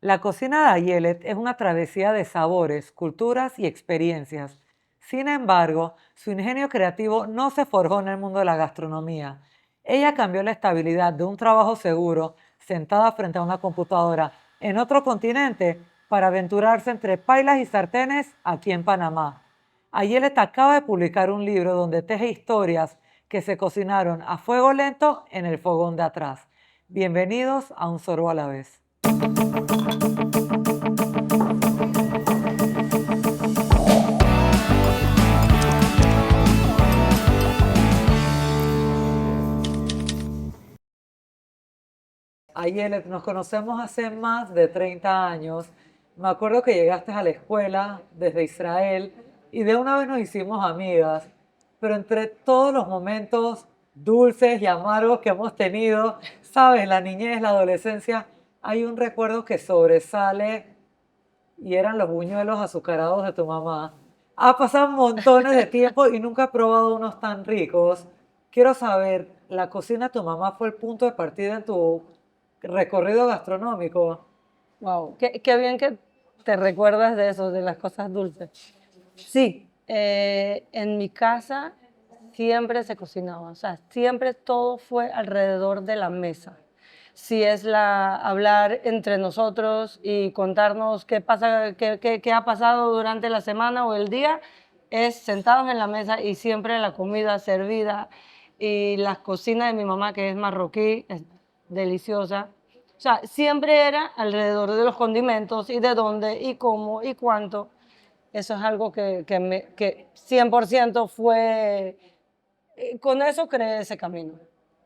La cocina de Ayelet es una travesía de sabores, culturas y experiencias. Sin embargo, su ingenio creativo no se forjó en el mundo de la gastronomía. Ella cambió la estabilidad de un trabajo seguro, sentada frente a una computadora en otro continente, para aventurarse entre pailas y sartenes aquí en Panamá. Ayelet acaba de publicar un libro donde teje historias que se cocinaron a fuego lento en el fogón de atrás. Bienvenidos a Un Sorbo a la Vez. Ayelet, nos conocemos hace más de 30 años. Me acuerdo que llegaste a la escuela desde Israel y de una vez nos hicimos amigas. Pero entre todos los momentos dulces y amargos que hemos tenido, sabes, la niñez, la adolescencia, hay un recuerdo que sobresale y eran los buñuelos azucarados de tu mamá. Ha pasado montones de tiempo y nunca he probado unos tan ricos. Quiero saber, ¿la cocina de tu mamá fue el punto de partida en tu recorrido gastronómico? Wow, qué bien que te recuerdas de eso, de las cosas dulces. Sí, en mi casa siempre se cocinaba, o sea, siempre todo fue alrededor de la mesa. Si es hablar entre nosotros y contarnos qué pasa, qué ha pasado durante la semana o el día, es sentados en la mesa y siempre la comida servida y la cocina de mi mamá, que es marroquí, es deliciosa. O sea, siempre era alrededor de los condimentos y de dónde y cómo y cuánto. Eso es algo que 100% fue, con eso creé ese camino.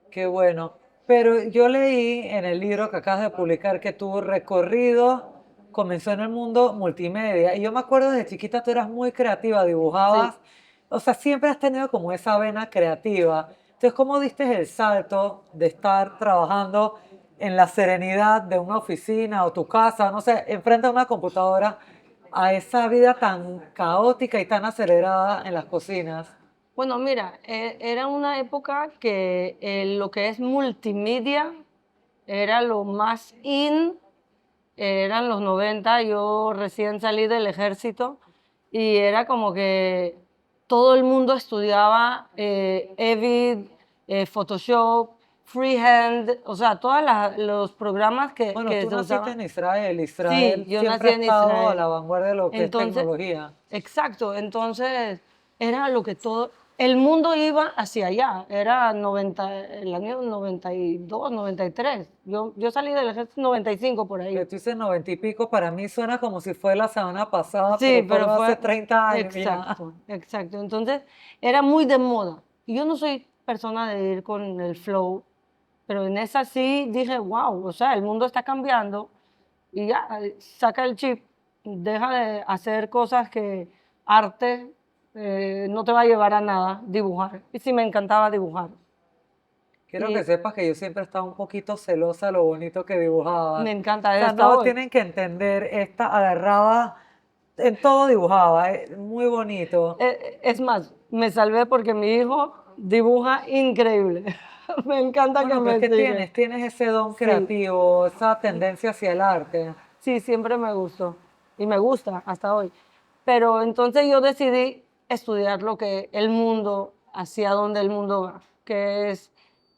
Qué bueno. Pero yo leí en el libro que acabas de publicar que tu recorrido comenzó en el mundo multimedia. Y yo me acuerdo desde chiquita tú eras muy creativa, Sí. dibujabas. O sea, siempre has tenido como esa vena creativa. Entonces, ¿cómo diste el salto de estar trabajando en la serenidad de una oficina o tu casa, no sé, enfrente a una computadora, a esa vida tan caótica y tan acelerada en las cocinas? Bueno, mira, era una época que lo que es multimedia era lo más in, eran los 90. Yo recién salí del ejército y era como que todo el mundo estudiaba Evid, Photoshop, Freehand, o sea, todos los programas Bueno, que tú se naciste usaban. en Israel. Sí, Israel yo siempre nací ha en estado a Israel. la vanguardia de lo que es Entonces, tecnología. exacto, entonces era lo que todo, el mundo iba hacia allá, era 90, el año 92, 93. Yo salí del ejército en 95 por Que ahí. tú dices 90 y pico, para mí suena como si fue la semana pasada, Sí, pero pero fueron hace fue 30 años ya. exacto, exacto. Entonces era muy de moda. Y yo no soy persona de ir con el flow, pero en esa sí dije, wow, o sea, el mundo está cambiando y ya, saca el chip, deja de hacer cosas que arte no te va a llevar a nada, dibujar. Y sí, me encantaba dibujar. Quiero que Y sepas que yo siempre estaba un poquito celosa de lo bonito que dibujabas. me O encanta sea, hasta no, hoy. tienen que entender, esta agarraba, en todo dibujaba, muy bonito. Es más, me salvé porque mi hijo dibuja increíble. Me encanta que Bueno, pero es me que sigue. tienes ese don Sí, creativo, esa tendencia hacia el arte. sí, siempre me gustó y me gusta hasta hoy. Pero entonces yo decidí estudiar lo que el mundo, hacia donde el mundo va, que es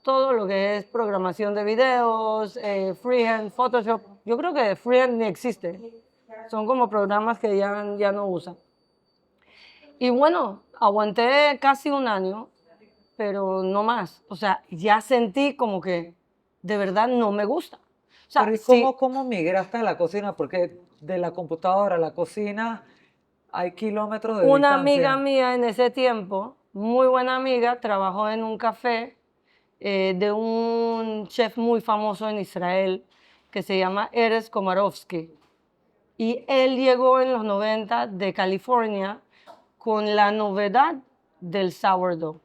todo lo que es programación de videos, freehand, Photoshop. Yo creo que freehand ni existe. Son como programas que ya no usan. Y bueno, aguanté casi un año, pero no más. O sea, ya sentí como que de verdad no me gusta. O sea, Pero ¿y sí, cómo migraste a la cocina? Porque de la computadora a la cocina hay kilómetros de una amiga distancia. mía en ese tiempo, muy buena amiga, trabajó en un café de un chef muy famoso en Israel que se llama Erez Komarovsky. Y él llegó en los 90 de California con la novedad del sourdough.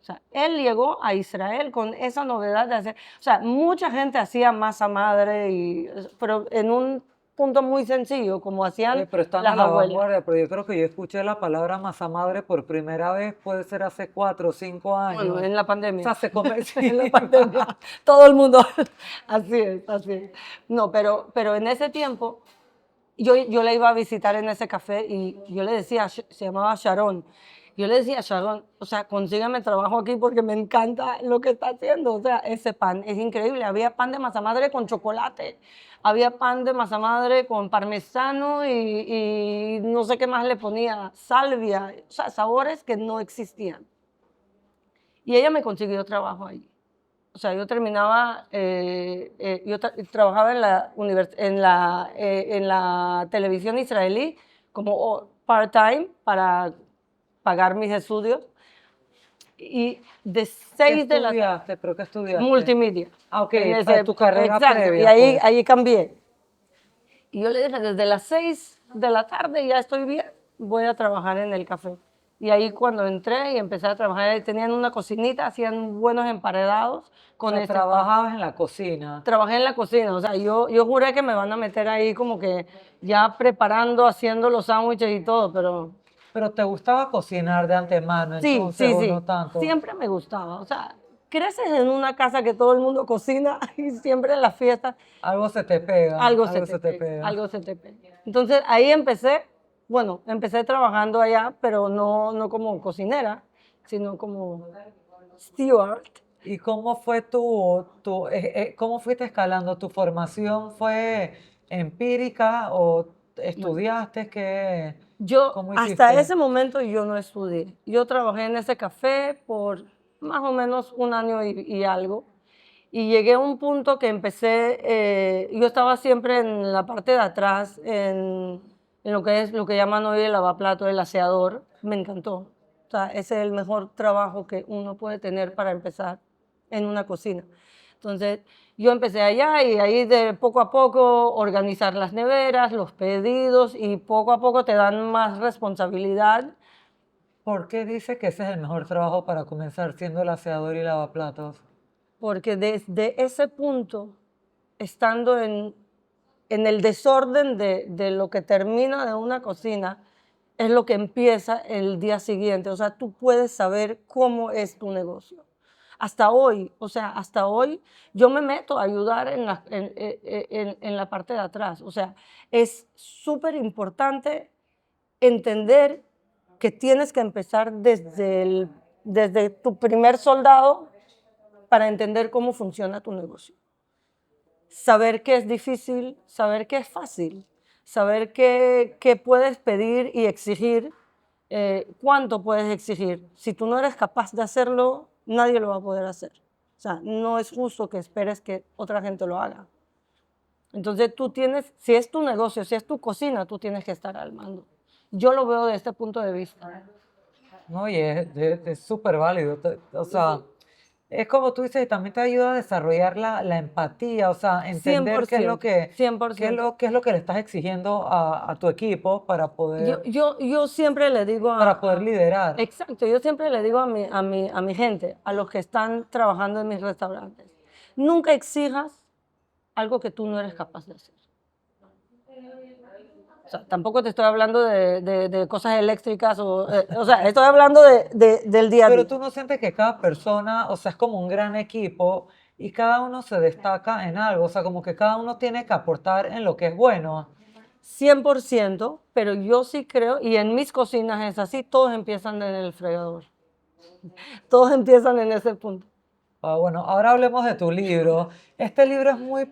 O sea, él llegó a Israel con esa novedad de hacer, o sea, mucha gente hacía masa madre, pero en un punto muy sencillo, como hacían Pero están a las la abuelas. vanguardia, pero yo creo que yo escuché la palabra masa madre por primera vez, puede ser hace 4 o 5 Bueno, años. en la O pandemia. sea, se come, En la sí. pandemia. Todo el mundo. Así es, así es. No, pero en ese tiempo yo la iba a visitar en ese café y yo le decía, se llamaba Sharon. Yo le decía, Sharon, o sea, consígueme trabajo aquí porque me encanta lo que está haciendo. O sea, ese pan es increíble. Había pan de masa madre con chocolate. Había pan de masa madre con parmesano y no sé qué más le ponía, salvia, o sea, sabores que no existían. Y ella me consiguió trabajo ahí. O sea, yo terminaba, trabajaba en la televisión israelí como part-time para pagar mis estudios. Y de ¿Qué 6 de la tarde, estudiaste? ¿Pero qué estudiaste? multimedia. Ah, ok, En ese, tu carrera exacto, y previa, pues. ahí cambié. Y yo le dije, desde las 6 de la tarde ya estoy bien, voy a trabajar en el café. Y ahí cuando entré y empecé a trabajar, ahí tenían una cocinita, hacían buenos emparedados O con sea, ese pan. trabajabas en la cocina. Trabajé en la cocina, o sea, yo juré que me van a meter ahí como que ya preparando, haciendo los sándwiches y todo, pero Pero te gustaba cocinar de antemano, sí, entonces, sí, o sí, no tanto. siempre me gustaba, o sea, creces en una casa que todo el mundo cocina y siempre en las fiestas Algo se te pega, algo se algo te se te pega, pega. algo se te pega. Entonces ahí empecé, bueno, empecé trabajando allá, pero no como cocinera, sino como steward. ¿Y cómo fue cómo fuiste escalando? ¿Tu formación fue empírica o Bueno, estudiaste? yo ¿Cómo hasta hiciste? ese momento yo no estudié. Yo trabajé en ese café por más o menos un año y algo. Y llegué a un punto que empecé, yo estaba siempre en la parte de atrás, en lo que es lo que llaman hoy el lavaplato, el aseador. Me encantó. O sea, ese es el mejor trabajo que uno puede tener para empezar en una cocina. Entonces, yo empecé allá y ahí de poco a poco organizar las neveras, los pedidos y poco a poco te dan más responsabilidad. ¿Por qué dices que ese es el mejor trabajo para comenzar siendo el aseador y lavaplatos? Porque desde ese punto, estando en el desorden de lo que termina de una cocina, es lo que empieza el día siguiente. O sea, tú puedes saber cómo es tu negocio. Hasta hoy, o sea, hasta hoy yo me meto a ayudar en la parte de atrás. O sea, es súper importante entender que tienes que empezar desde tu primer soldado para entender cómo funciona tu negocio. Saber qué es difícil, saber qué es fácil, saber qué puedes pedir y exigir, cuánto puedes exigir. Si tú no eres capaz de hacerlo, nadie lo va a poder hacer. O sea, no es justo que esperes que otra gente lo haga. Entonces tú tienes, si es tu negocio, si es tu cocina, tú tienes que estar al mando. Yo lo veo desde este punto de vista. No, y es súper válido. O sea, es como tú dices, también te ayuda a desarrollar la empatía, o sea, entender 100%, 100%. qué es lo que le estás exigiendo a tu equipo Yo siempre le digo para poder liderar. exacto, yo siempre le digo a mi gente, a los que están trabajando en mis restaurantes, nunca exijas algo que tú no eres capaz de hacer. O sea, tampoco te estoy hablando de cosas eléctricas, o sea, estoy hablando del día a Pero día. tú no sientes que cada persona, o sea, es como un gran equipo y cada uno se destaca en algo, o sea, como que cada uno tiene que aportar en lo que es bueno. 100%, pero yo sí creo, y en mis cocinas es así, todos empiezan en el fregador. Todos empiezan en ese punto. Ah, bueno, ahora hablemos de tu libro. Este libro es muy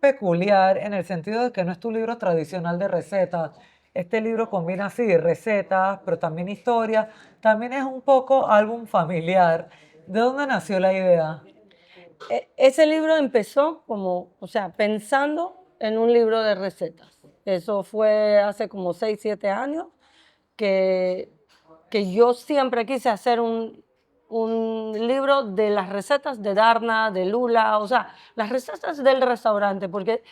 peculiar en el sentido de que no es tu libro tradicional de recetas. Este libro combina así recetas, pero también historia. También es un poco álbum familiar. ¿De dónde nació la idea? Ese libro empezó como, o sea, pensando en un libro de recetas. Eso fue hace como 6, 7 años que, que yo siempre quise hacer un libro de las recetas de Darna, de Lula, o sea, las recetas del restaurante, porque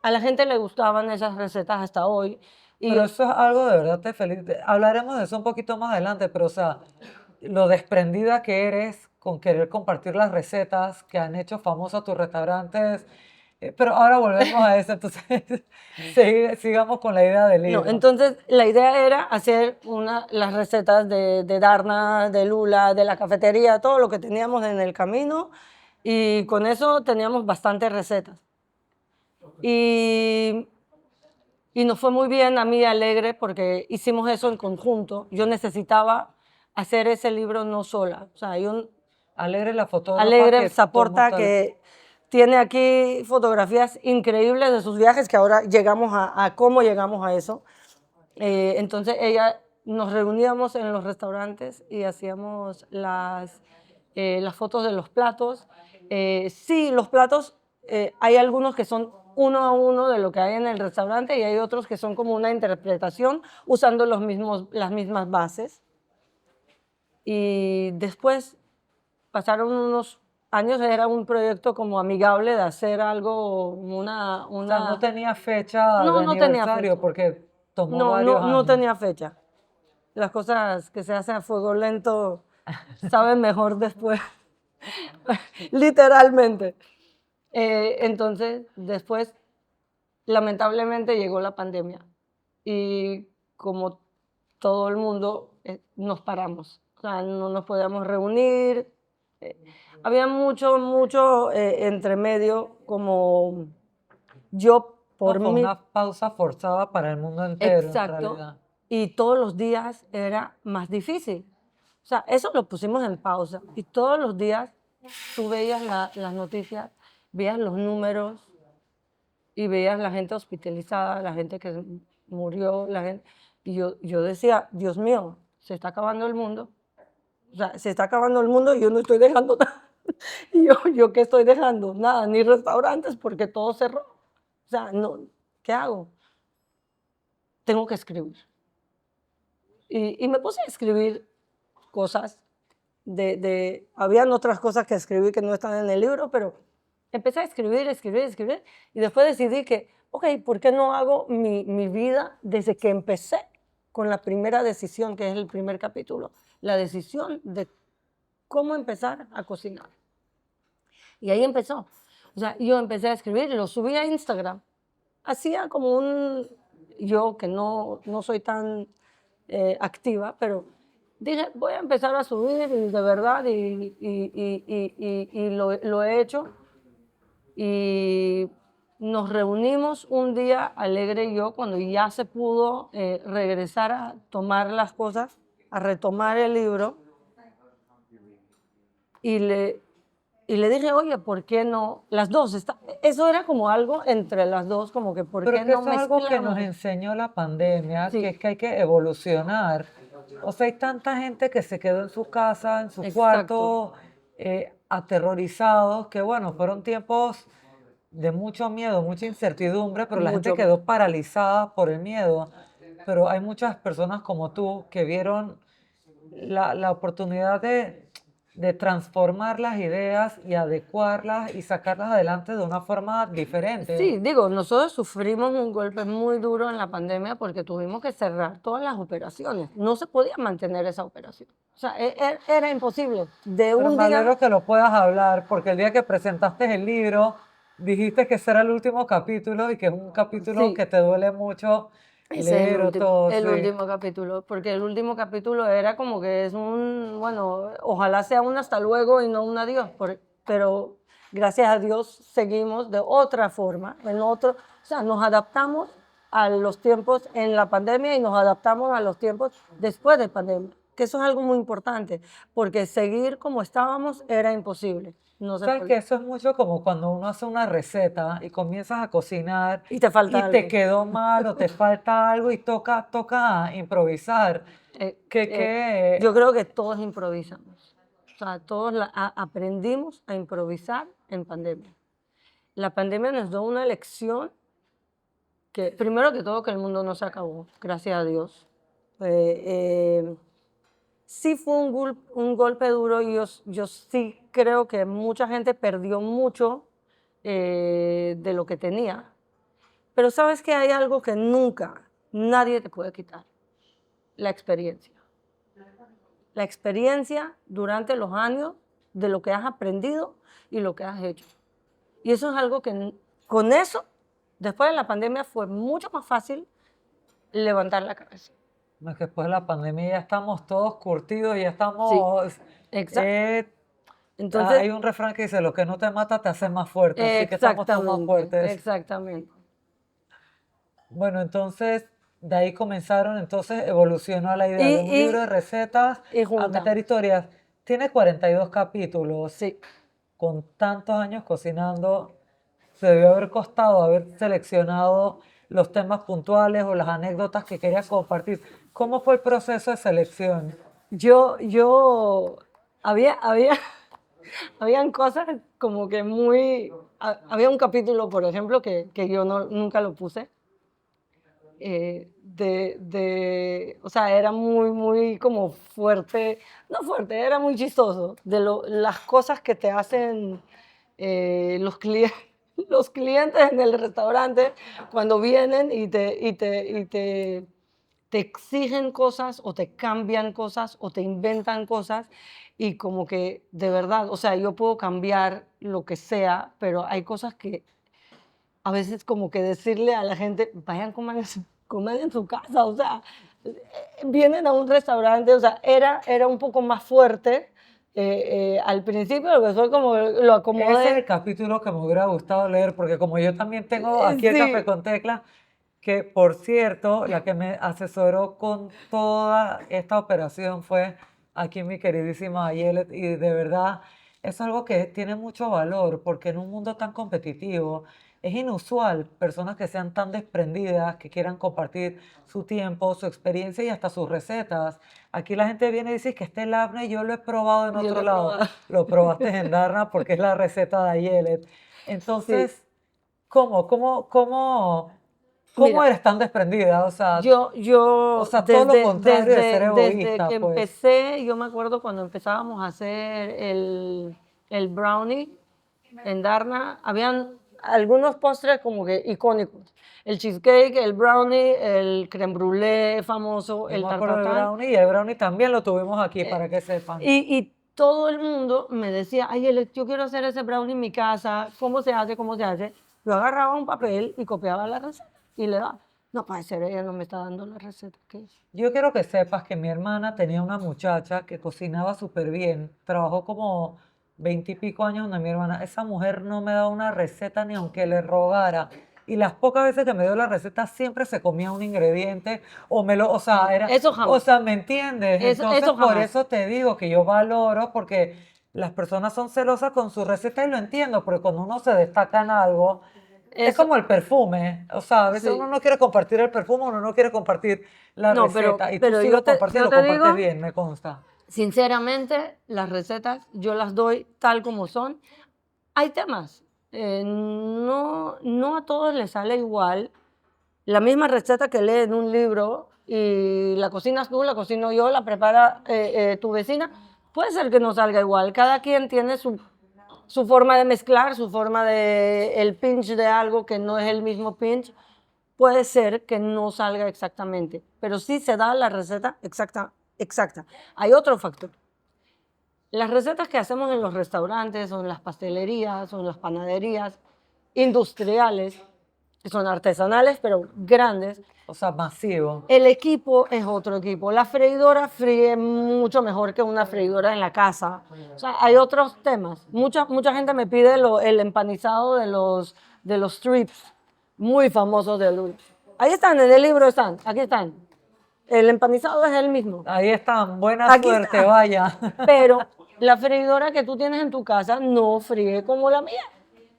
a la gente le gustaban esas recetas hasta hoy. Y Pero yo, eso es algo de verdad te feliz. Hablaremos de eso un poquito más adelante, pero o sea, lo desprendida que eres con querer compartir las recetas que han hecho famosos tus restaurantes, Pero ahora volvemos a eso, entonces sigamos con la idea del No, libro. entonces la idea era hacer las recetas de Darna, de Lula, de la cafetería, todo lo que teníamos en el camino, y con eso teníamos bastantes recetas. Y, y nos fue muy bien a mí y a Alegre porque hicimos eso en conjunto. Yo necesitaba hacer ese libro no sola. O sea, hay un Alegre la fotógrafa Alegre que tomó Zaporta tal... que tiene aquí fotografías increíbles de sus viajes, que ahora llegamos a cómo llegamos a eso. Entonces ella nos reuníamos en los restaurantes y hacíamos las fotos de los platos. Sí, los platos, hay algunos que son uno a uno de lo que hay en el restaurante y hay otros que son como una interpretación usando las mismas bases. Y después pasaron unos años, era un proyecto como amigable de hacer algo, O sea, no tenía fecha No, de no tenía aniversario fecha. porque tomó No, varios no, no años. tenía fecha. Las cosas que se hacen a fuego lento saben mejor después, literalmente. Entonces, después, lamentablemente, llegó la pandemia y como todo el mundo, nos paramos. O sea, no nos podíamos reunir. eh, Había mucho entre medio, como yo No, por fue mí. una pausa forzada para el mundo entero, en Exacto. realidad. Y todos los días era más difícil. O sea, eso lo pusimos en pausa. Y todos los días tú veías las noticias, veías los números y veías la gente hospitalizada, la gente que murió, la gente. Y yo decía, Dios mío, se está acabando el mundo. O sea, se está acabando el mundo y yo no estoy dejando nada. Y yo ¿qué estoy dejando? Nada, ni restaurantes porque todo cerró. O sea, no, ¿qué hago? Tengo que escribir. Y me puse a escribir cosas habían otras cosas que escribí que no están en el libro, pero empecé a escribir, y después decidí que, ok, ¿por qué no hago mi vida desde que empecé con la primera decisión, que es el primer capítulo, la decisión de cómo empezar a cocinar? Y ahí empezó. O sea, yo empecé a escribir, lo subí a Instagram. Hacía como yo que no soy tan activa, pero dije, voy a empezar a subir y de verdad, y lo he hecho. Y nos reunimos un día, Alegre y yo, cuando ya se pudo regresar a tomar las cosas, a retomar el libro, y le dije, oye, ¿por qué no? Las dos, eso era como algo entre las dos, como que, ¿por Pero qué es que no eso es algo que nos mezclamos? enseñó la pandemia, que Sí, es que hay que evolucionar. O sea, hay tanta gente que se quedó en su casa, en su exacto, cuarto, aterrorizados, que bueno, fueron tiempos de mucho miedo, mucha incertidumbre, pero la gente mucho. quedó paralizada por el miedo. Pero hay muchas personas como tú que vieron la oportunidad de transformar las ideas y adecuarlas y sacarlas adelante de una forma diferente. Sí, digo, nosotros sufrimos un golpe muy duro en la pandemia porque tuvimos que cerrar todas las operaciones. No se podía mantener esa operación. O sea, era imposible. De Pero un me día, alegro que lo puedas hablar, porque el día que presentaste el libro, dijiste que ese era el último capítulo y que es un capítulo que sí, te duele mucho ese es leer o todo, el sí. último capítulo, porque el último capítulo era como que bueno, ojalá sea un hasta luego y no un adiós, pero gracias a Dios seguimos de otra forma, o sea, nos adaptamos a los tiempos en la pandemia y nos adaptamos a los tiempos después de pandemia, que eso es algo muy importante, porque seguir como estábamos era imposible, no se Sabes que podía. eso es mucho como cuando uno hace una receta y comienzas a cocinar Y te falta y te algo. quedó mal o te falta algo y toca improvisar. Yo creo que todos improvisamos. O sea, todos aprendimos a improvisar en pandemia. La pandemia nos dio una lección que, primero que todo, que el mundo no se acabó, gracias a Dios. Eh, eh, sí fue un golpe duro y yo sí creo que mucha gente perdió mucho de lo que tenía. Pero sabes que hay algo que nunca nadie te puede quitar, la experiencia. La experiencia durante los años de lo que has aprendido y lo que has hecho. Y eso es algo que con eso, después de la pandemia fue mucho más fácil levantar la cabeza. No, es que después de la pandemia ya estamos todos curtidos, ya Sí, estamos... exacto. eh, Entonces, hay un refrán que dice, lo que no te mata te hace más fuerte, así que estamos todos más exactamente, fuertes. exactamente. Bueno, entonces de ahí comenzaron, entonces evolucionó la idea de un libro de recetas Y a junta, meter historias. Tiene 42 capítulos, sí. con tantos años cocinando, se debió haber costado haber seleccionado los temas puntuales o las anécdotas que quería compartir. ¿Cómo fue el proceso de selección? Yo, había, habían cosas como que había un capítulo, por ejemplo, que yo nunca lo puse, o sea, era muy como fuerte, no fuerte, era muy chistoso, las cosas que te hacen los clientes. Los clientes en el restaurante cuando vienen te exigen cosas o te cambian cosas o te inventan cosas y como que de verdad, o sea, yo puedo cambiar lo que sea, pero hay cosas que a veces como que decirle a la gente, vayan, coman en su casa, o sea, vienen a un restaurante, o sea, era un poco más fuerte al principio, pero fue como lo Ese es acomodé. el capítulo que me hubiera gustado leer, porque como yo también tengo aquí el Café Sí, con Tecla, que por cierto, la que me asesoró con toda esta operación fue aquí mi queridísima Ayelet, y de verdad es algo que tiene mucho valor, porque en un mundo tan competitivo es inusual personas que sean tan desprendidas, que quieran compartir su tiempo, su experiencia y hasta sus recetas. Aquí la gente viene y dice que este labne yo lo he probado en yo lo otro he lado, probado. lo probaste en Darna porque es la receta de Ayelet. Sí, Entonces, ¿cómo mira, eres tan desprendida? O yo sea, todo lo contrario de ser desde que egoísta, pues. empecé, yo me acuerdo cuando empezábamos a hacer el brownie en Darna, habían algunos postres como que icónicos. El cheesecake, el brownie, el crème brûlée famoso, Yo el me acuerdo del tartatán. brownie y el brownie también lo tuvimos aquí, Eh, para que sepan. y todo el mundo me decía, ay, yo quiero hacer ese brownie en mi casa, ¿cómo se hace? ¿Cómo se hace? Yo agarraba un papel y copiaba la receta y le daba. No puede ser, ella no me está dando la receta. ¿Qué es? Yo quiero que sepas que mi hermana tenía una muchacha que cocinaba súper bien. Trabajó como 20 y pico años donde mi hermana. Esa mujer no me daba una receta ni aunque le rogara. Y las pocas veces que me dio la receta siempre se comía un ingrediente o sea, Eso o jamás. sea, ¿me entiendes? Entonces Eso por jamás. eso te digo que yo valoro porque las personas son celosas con su receta y lo entiendo, porque cuando uno se destaca en algo, es Eso, como el perfume, o sea, a veces uno sí. no quiere compartir el perfume, uno no quiere compartir la No, receta, y tú pero sí lo compartes y yo lo te compartes digo, bien, me consta. sinceramente, las recetas yo las doy tal como son. Hay temas. No a todos les sale igual. La misma receta que lee en un libro y la cocinas tú, la cocino yo, la prepara tu vecina, puede ser que no salga igual. Cada quien tiene su forma de mezclar, su forma de el pinch de algo que no es el mismo pinch. Puede ser que no salga exactamente, pero sí se da la receta exacta, exacta. Hay otro factor. Las recetas que hacemos en los restaurantes o en las pastelerías o en las panaderías industriales, que son artesanales pero grandes, O sea, masivo. el equipo es otro equipo. La freidora fríe mucho mejor que una freidora en la casa. O sea, hay otros temas. Mucha gente me pide el empanizado de los strips, muy famosos de Lul. Ahí están, en el libro están, aquí están. El empanizado es el mismo. Ahí están, buena Aquí suerte, está. vaya. Pero la freidora que tú tienes en tu casa no fríe como la mía.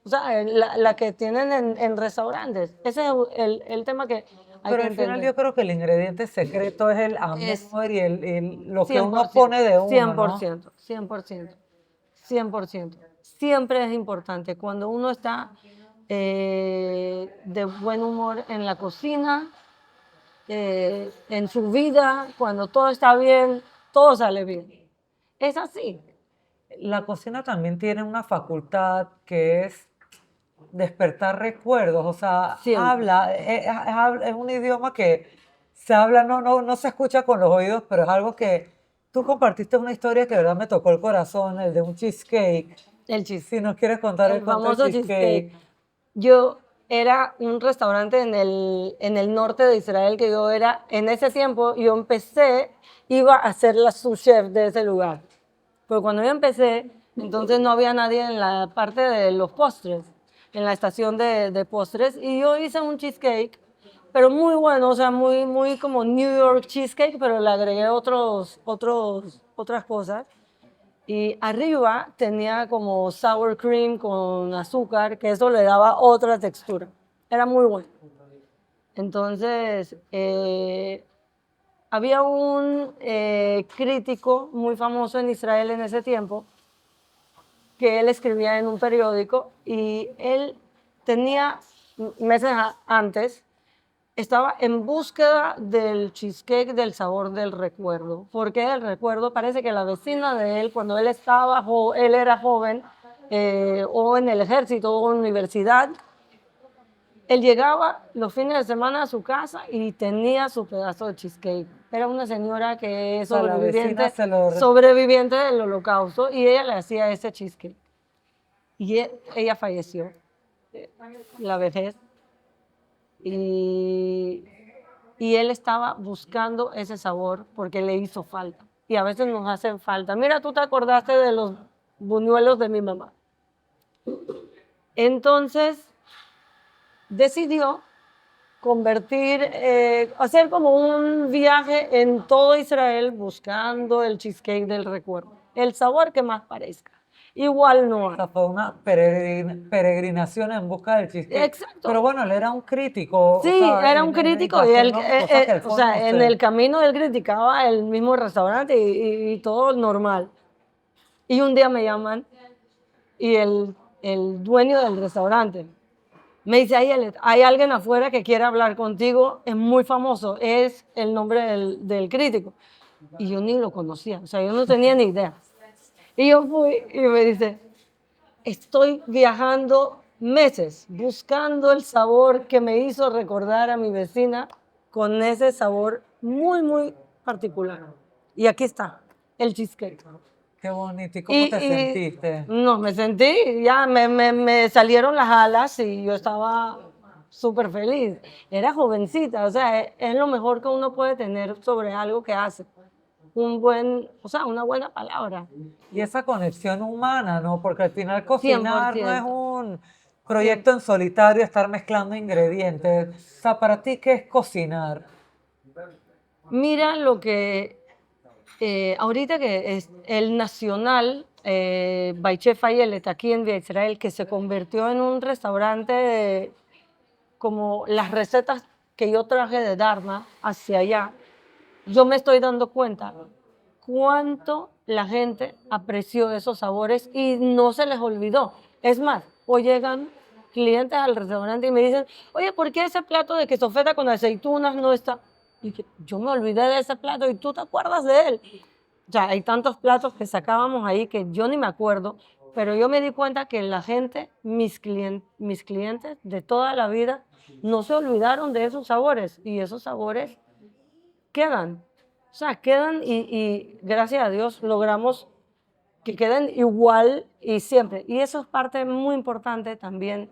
O sea, la que tienen en restaurantes. Ese es el tema que hay Pero que al final entender. yo creo que el ingrediente secreto es el Es amor y lo que uno 100%, pone de uno, ¿no? 100%, 100%, 100%. Siempre es importante cuando uno está de buen humor en la cocina, en su vida, cuando todo está bien, todo sale bien. Es así. La cocina también tiene una facultad que es despertar recuerdos, o sea, Siempre. es un idioma que se habla, no se escucha con los oídos, pero es algo que tú compartiste una historia que de verdad me tocó el corazón, el de un cheesecake. El Si cheesecake. nos quieres contar el El cuento del famoso cheesecake. cheesecake. yo era un restaurante en el norte de Israel que yo era, en ese tiempo yo empecé, iba a ser la sous chef de ese lugar. Pero cuando yo empecé, entonces no había nadie en la parte de los postres, en la estación de postres, y yo hice un cheesecake, pero muy bueno, o sea, muy, muy como New York cheesecake, pero le agregué otras cosas. Y arriba tenía como sour cream con azúcar, que eso le daba otra textura. Era muy bueno. Entonces, había un crítico muy famoso en Israel en ese tiempo, que él escribía en un periódico y él tenía, meses antes, estaba en búsqueda del cheesecake del sabor del recuerdo, porque el recuerdo parece que la vecina de él, cuando él estaba, él era joven, o en el ejército o en la universidad, él llegaba los fines de semana a su casa y tenía su pedazo de cheesecake. Era una señora que es O sea, la vecina se lo... sobreviviente del holocausto y ella le hacía ese cheesecake. Y ella falleció, la vejez, y, y él estaba buscando ese sabor porque le hizo falta. Y a veces nos hacen falta. Mira, tú te acordaste de los buñuelos de mi mamá. Entonces decidió hacer como un viaje en todo Israel buscando el cheesecake del recuerdo, el sabor que más parezca. Igual no O hay. sea, fue una peregrinación en busca del cheesecake. Exacto. Pero bueno, él era un crítico, o Sí, sea, era un en crítico y él, gastronómico, o sea, que él o sea, en conoce. el camino él criticaba el mismo restaurante y todo normal. Y un día me llaman y el dueño del restaurante me dice, hay alguien afuera que quiere hablar contigo, es muy famoso, es el nombre del crítico. Y yo ni lo conocía, o sea, yo no tenía ni idea. Y yo fui y me dice, estoy viajando meses buscando el sabor que me hizo recordar a mi vecina con ese sabor muy, muy particular. Y aquí está, el cheesecake. Qué bonito. ¿Y cómo te sentiste? No, me sentí, ya me salieron las alas y yo estaba súper feliz. Era jovencita, o sea, es lo mejor que uno puede tener sobre algo que hace. O sea, una buena palabra. Y esa conexión humana, ¿no? Porque al final cocinar no es 100%. un Sí. proyecto en solitario, estar mezclando ingredientes. O sea, para ti, ¿qué es cocinar? Mira lo que ahorita que es el Nacional by Chef Ayelet aquí en Via Israel, que se convirtió en un restaurante como las recetas que yo traje de Dharma hacia allá, yo me estoy dando cuenta cuánto la gente apreció esos sabores y no se les olvidó. Es más, hoy llegan clientes al restaurante y me dicen, oye, ¿por qué ese plato de queso feta con aceitunas no está? Y yo me olvidé de ese plato y tú te acuerdas de él. O sea, hay tantos platos que sacábamos ahí que yo ni me acuerdo, pero yo me di cuenta que la gente, mis clientes de toda la vida, no se olvidaron de esos sabores y esos sabores quedan. O sea, quedan y gracias a Dios logramos que queden igual y siempre. Y eso es parte muy importante también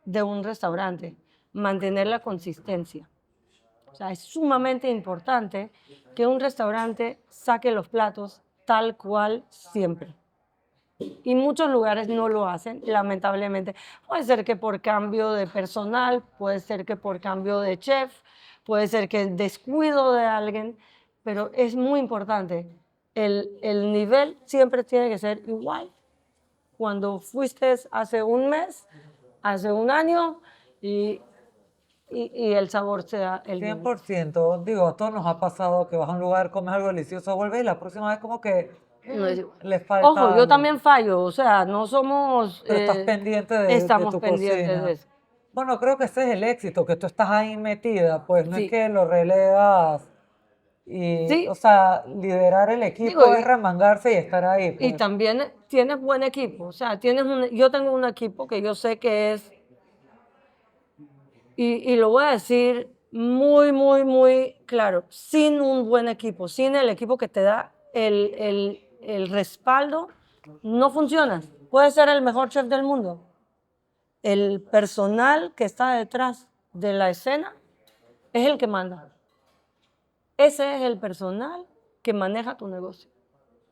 de un restaurante, mantener la consistencia. O sea, es sumamente importante que un restaurante saque los platos tal cual siempre. Y muchos lugares no lo hacen, lamentablemente. Puede ser que por cambio de personal, puede ser que por cambio de chef, puede ser que descuido de alguien, pero es muy importante. El nivel siempre tiene que ser igual. Cuando fuiste hace un mes, hace un año y, y el sabor sea el Cien mismo. por ciento. Digo, a todos nos ha pasado que vas a un lugar, comes algo delicioso, vuelves y la próxima vez como que No es igual. le falta Ojo, yo algo. también fallo, o sea, no somos, Pero estás pendiente de estamos tu pendientes de cocina. eso. Bueno, creo que ese es el éxito, que tú estás ahí metida, pues no es Sí, que lo relegas y, o sí, sea, liderar el digo, equipo es remangarse y estar ahí, y pues. también tienes buen equipo, o sea, yo tengo un equipo que yo sé que es, y lo voy a decir muy, muy, muy claro, sin un buen equipo, sin el equipo que te da el respaldo, no funciona. Puedes ser el mejor chef del mundo. el personal que está detrás de la escena es el que manda. Ese es el personal que maneja tu negocio.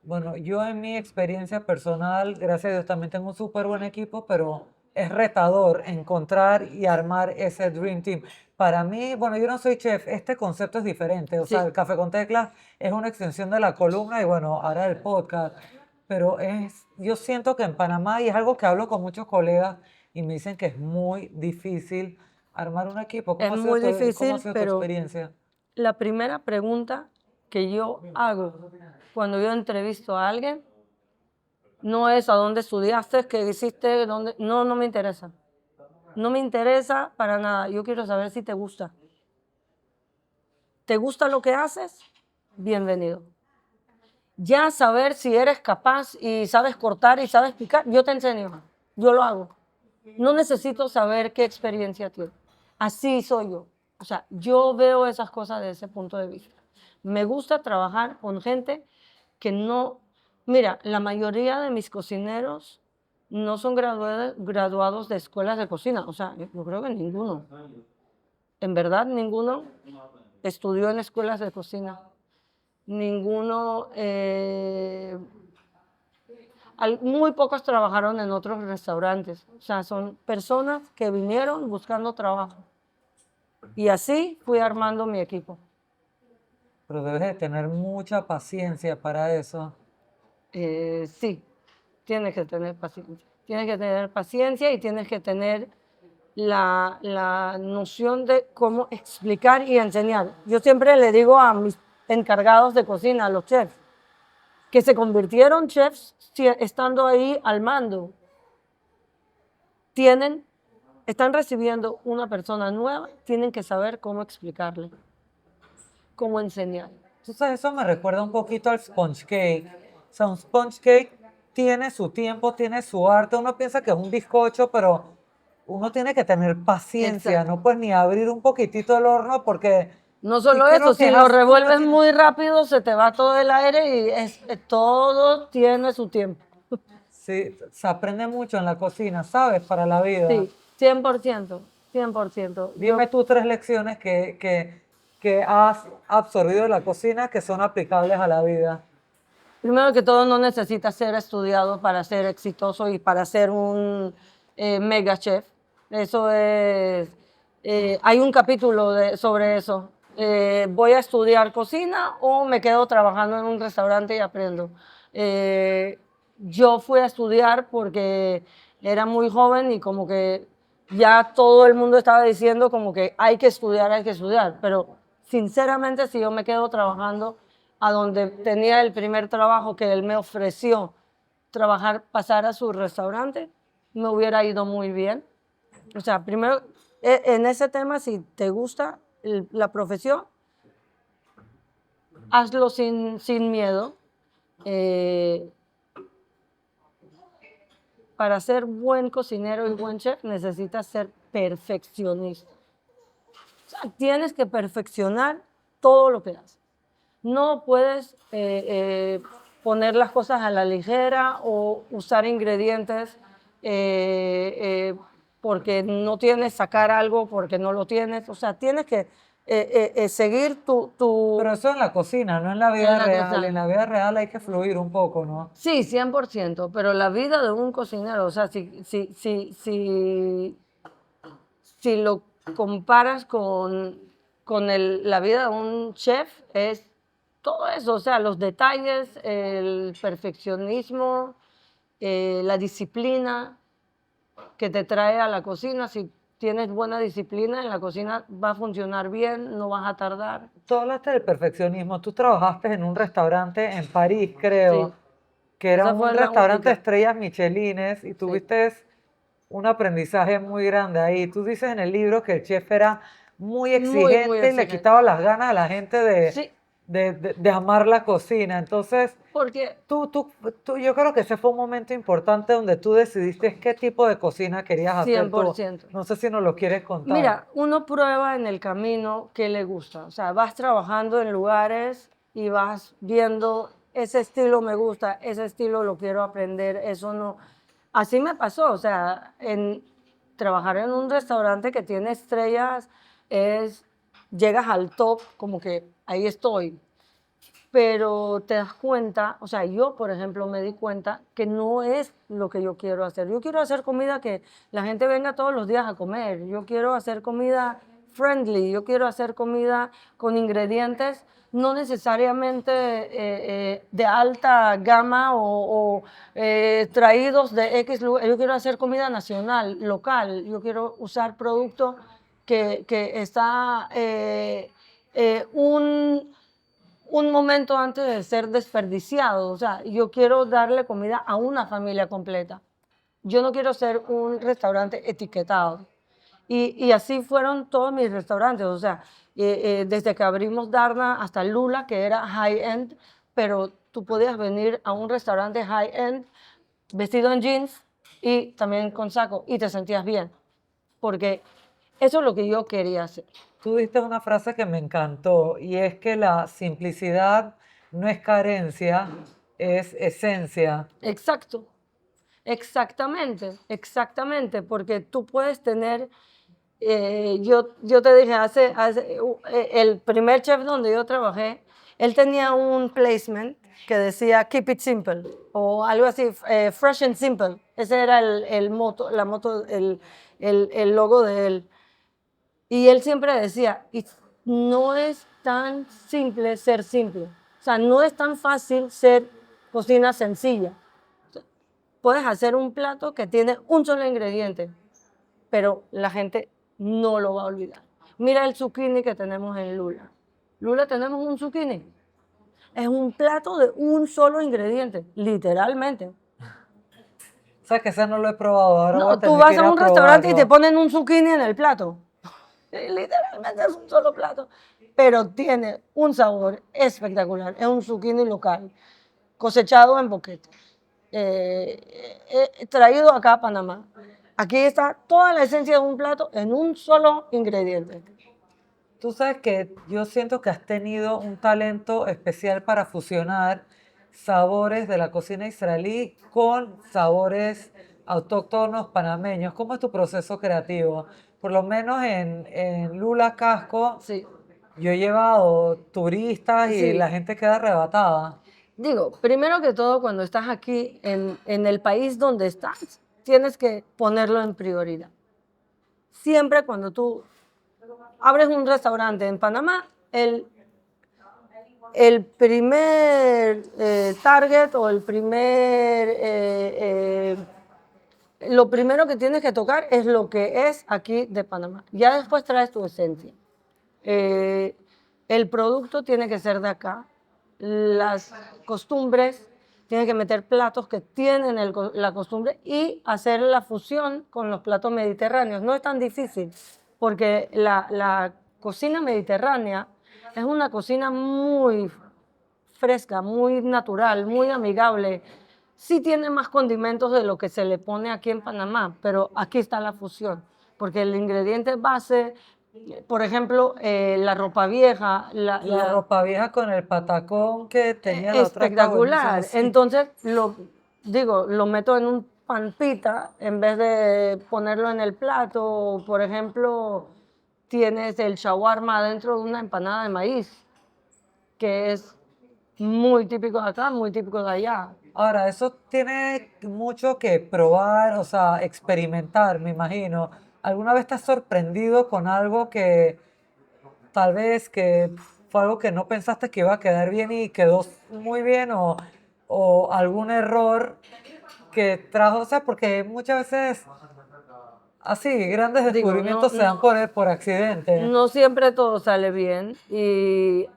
Bueno, yo en mi experiencia personal, gracias a Dios, también tengo un súper buen equipo, pero es retador encontrar y armar ese Dream Team. Para mí, bueno, yo no soy chef, este concepto es diferente. O sea, Sí. el Café con Teclas es una extensión de la columna y bueno, ahora el podcast. Pero yo siento que en Panamá, y es algo que hablo con muchos colegas y me dicen que es muy difícil armar un equipo. Es ¿Cómo ha sido muy cómo ha difícil, sido tu pero experiencia? la primera pregunta que yo hago cuando yo entrevisto a alguien no es a dónde estudiaste, qué hiciste, dónde... No, no me interesa. No me interesa para nada. Yo quiero saber si te gusta. ¿Te gusta lo que haces? Bienvenido. Ya saber si eres capaz y sabes cortar y sabes picar, yo te enseño. Yo lo hago. No necesito saber qué experiencia tienes. Así soy yo. O sea, yo veo esas cosas desde ese punto de vista. Me gusta trabajar con gente que no... Mira, la mayoría de mis cocineros no son graduados de escuelas de cocina. O sea, yo creo que ninguno. En verdad, ninguno estudió en escuelas de cocina. Ninguno... muy pocos trabajaron en otros restaurantes. O sea, son personas que vinieron buscando trabajo. Y así fui armando mi equipo. Pero debes de tener mucha paciencia para eso. Sí, tienes que tener paciencia. Tienes que tener paciencia y tienes que tener la noción de cómo explicar y enseñar. Yo siempre le digo a mis encargados de cocina, a los chefs, que se convirtieron chefs estando ahí al mando. Están recibiendo una persona nueva, tienen que saber cómo explicarle, cómo enseñar. Entonces eso me recuerda un poquito al sponge cake. O sea, un sponge cake tiene su tiempo, tiene su arte. Uno piensa que es un bizcocho, pero uno tiene que tener paciencia. Exacto. No puedes ni abrir un poquitito el horno porque... No y solo creo eso, que si es lo así, uno revuelves tiene- muy rápido, se te va todo el aire y todo tiene su tiempo. Sí, se aprende mucho en la cocina, ¿sabes? Para la vida. Sí, 100%, 100%. Dime tú 3 lecciones que has absorbido de la cocina que son aplicables a la vida. Primero que todo, no necesitas ser estudiado para ser exitoso y para ser un mega chef. Eso es, hay un capítulo sobre eso. ¿Voy a estudiar cocina o me quedo trabajando en un restaurante y aprendo? Yo fui a estudiar porque era muy joven y como que ya todo el mundo estaba diciendo como que hay que estudiar, pero sinceramente si yo me quedo trabajando a donde tenía el primer trabajo que él me ofreció trabajar, pasar a su restaurante, me hubiera ido muy bien. O sea, primero, en ese tema, si te gusta la profesión, hazlo sin miedo. Para ser buen cocinero y buen chef necesitas ser perfeccionista. O sea, tienes que perfeccionar todo lo que haces. No puedes poner las cosas a la ligera o usar ingredientes porque no tienes, sacar algo porque no lo tienes. O sea, tienes que seguir Pero eso en la cocina, no en la vida en la real. En cosa. la vida real hay que fluir un poco, ¿no? Sí, 100%, pero la vida de un cocinero, o sea, si lo comparas con la vida de un chef, es todo eso, o sea, los detalles, el perfeccionismo, la disciplina que te trae a la cocina. Si tienes buena disciplina en la cocina, va a funcionar bien, no vas a tardar. Tú hablaste del perfeccionismo. Tú trabajaste en un restaurante en París, Sí, creo, que era esa un fue la restaurante de única. estrellas Michelines y Sí, tuviste un aprendizaje muy grande ahí. Tú dices en el libro que el chef era muy muy, muy exigente y le exigente. quitaba las ganas a la gente Sí, de amar la cocina. Entonces, porque yo creo que ese fue un momento importante donde tú decidiste qué tipo de cocina querías hacer tú. 100%. No sé si nos lo quieres contar. Mira, uno prueba en el camino qué le gusta. O sea, vas trabajando en lugares y vas viendo, ese estilo me gusta, ese estilo lo quiero aprender, eso no. Así me pasó. O sea, trabajar en un restaurante que tiene estrellas llegas al top, como que ahí estoy. Pero te das cuenta, o sea, yo, por ejemplo, me di cuenta que no es lo que yo quiero hacer. Yo quiero hacer comida que la gente venga todos los días a comer. Yo quiero hacer comida friendly. Yo quiero hacer comida con ingredientes no necesariamente de alta gama o traídos de X lugar. Yo quiero hacer comida nacional, local. Yo quiero usar productos que está un momento antes de ser desperdiciado. O sea, yo quiero darle comida a una familia completa. Yo no quiero ser un restaurante etiquetado. Y así fueron todos mis restaurantes. O sea, desde que abrimos Darna hasta Lula, que era high-end, pero tú podías venir a un restaurante high-end vestido en jeans y también con saco y te sentías bien. Porque eso es lo que yo quería hacer. Tú diste una frase que me encantó y es que la simplicidad no es carencia, es esencia. Exacto, exactamente, exactamente, porque tú puedes tener, yo te dije, el primer chef donde yo trabajé, él tenía un placement que decía Keep it simple o algo así, Fresh and simple. Ese era el logo de él. Y él siempre decía, y no es tan simple ser simple. O sea, no es tan fácil ser cocina sencilla. Puedes hacer un plato que tiene un solo ingrediente, pero la gente no lo va a olvidar. Mira el zucchini que tenemos en Lula. Lula tenemos un zucchini. Es un plato de un solo ingrediente, literalmente. O sea, que ese no lo he probado, ahora voy a No, tú tener vas que ir a a un restaurante y te probarlo. ponen un zucchini en el plato. Literalmente es un solo plato, pero tiene un sabor espectacular. Es un zucchini local, cosechado en Boquete, traído acá a Panamá. Aquí está toda la esencia de un plato en un solo ingrediente. Tú sabes que yo siento que has tenido un talento especial para fusionar sabores de la cocina israelí con sabores autóctonos panameños. ¿Cómo es tu proceso creativo? Por lo menos en Lula Casco, Sí, yo he llevado turistas y la sí. gente queda arrebatada. Digo, primero que todo, cuando estás aquí en el país donde estás, tienes que ponerlo en prioridad. Siempre cuando tú abres un restaurante en Panamá, el primer target o lo primero que tienes que tocar es lo que es aquí de Panamá. Ya después traes tu esencia. Eh, el producto tiene que ser de acá. Las costumbres, tienes que meter platos que tienen la costumbre y hacer la fusión con los platos mediterráneos. No es tan difícil porque la cocina mediterránea es una cocina muy fresca, muy natural, muy amigable. Sí tiene más condimentos de lo que se le pone aquí en Panamá, pero aquí está la fusión, porque el ingrediente base, por ejemplo, la ropa vieja, La ropa vieja con el patacón que tenía la otra está buenísimo, espectacular. sí. Entonces, lo meto en un pan pita en vez de ponerlo en el plato. Por ejemplo, tienes el shawarma dentro de una empanada de maíz, que es muy típico de acá, muy típico de allá. Ahora, eso tiene mucho que probar, o sea, experimentar, me imagino. ¿Alguna vez te has sorprendido con algo que tal vez que fue algo que no pensaste que iba a quedar bien y quedó muy bien o algún error que trajo, o sea, porque muchas veces así, grandes Digo, descubrimientos se dan por accidente. no siempre todo sale bien y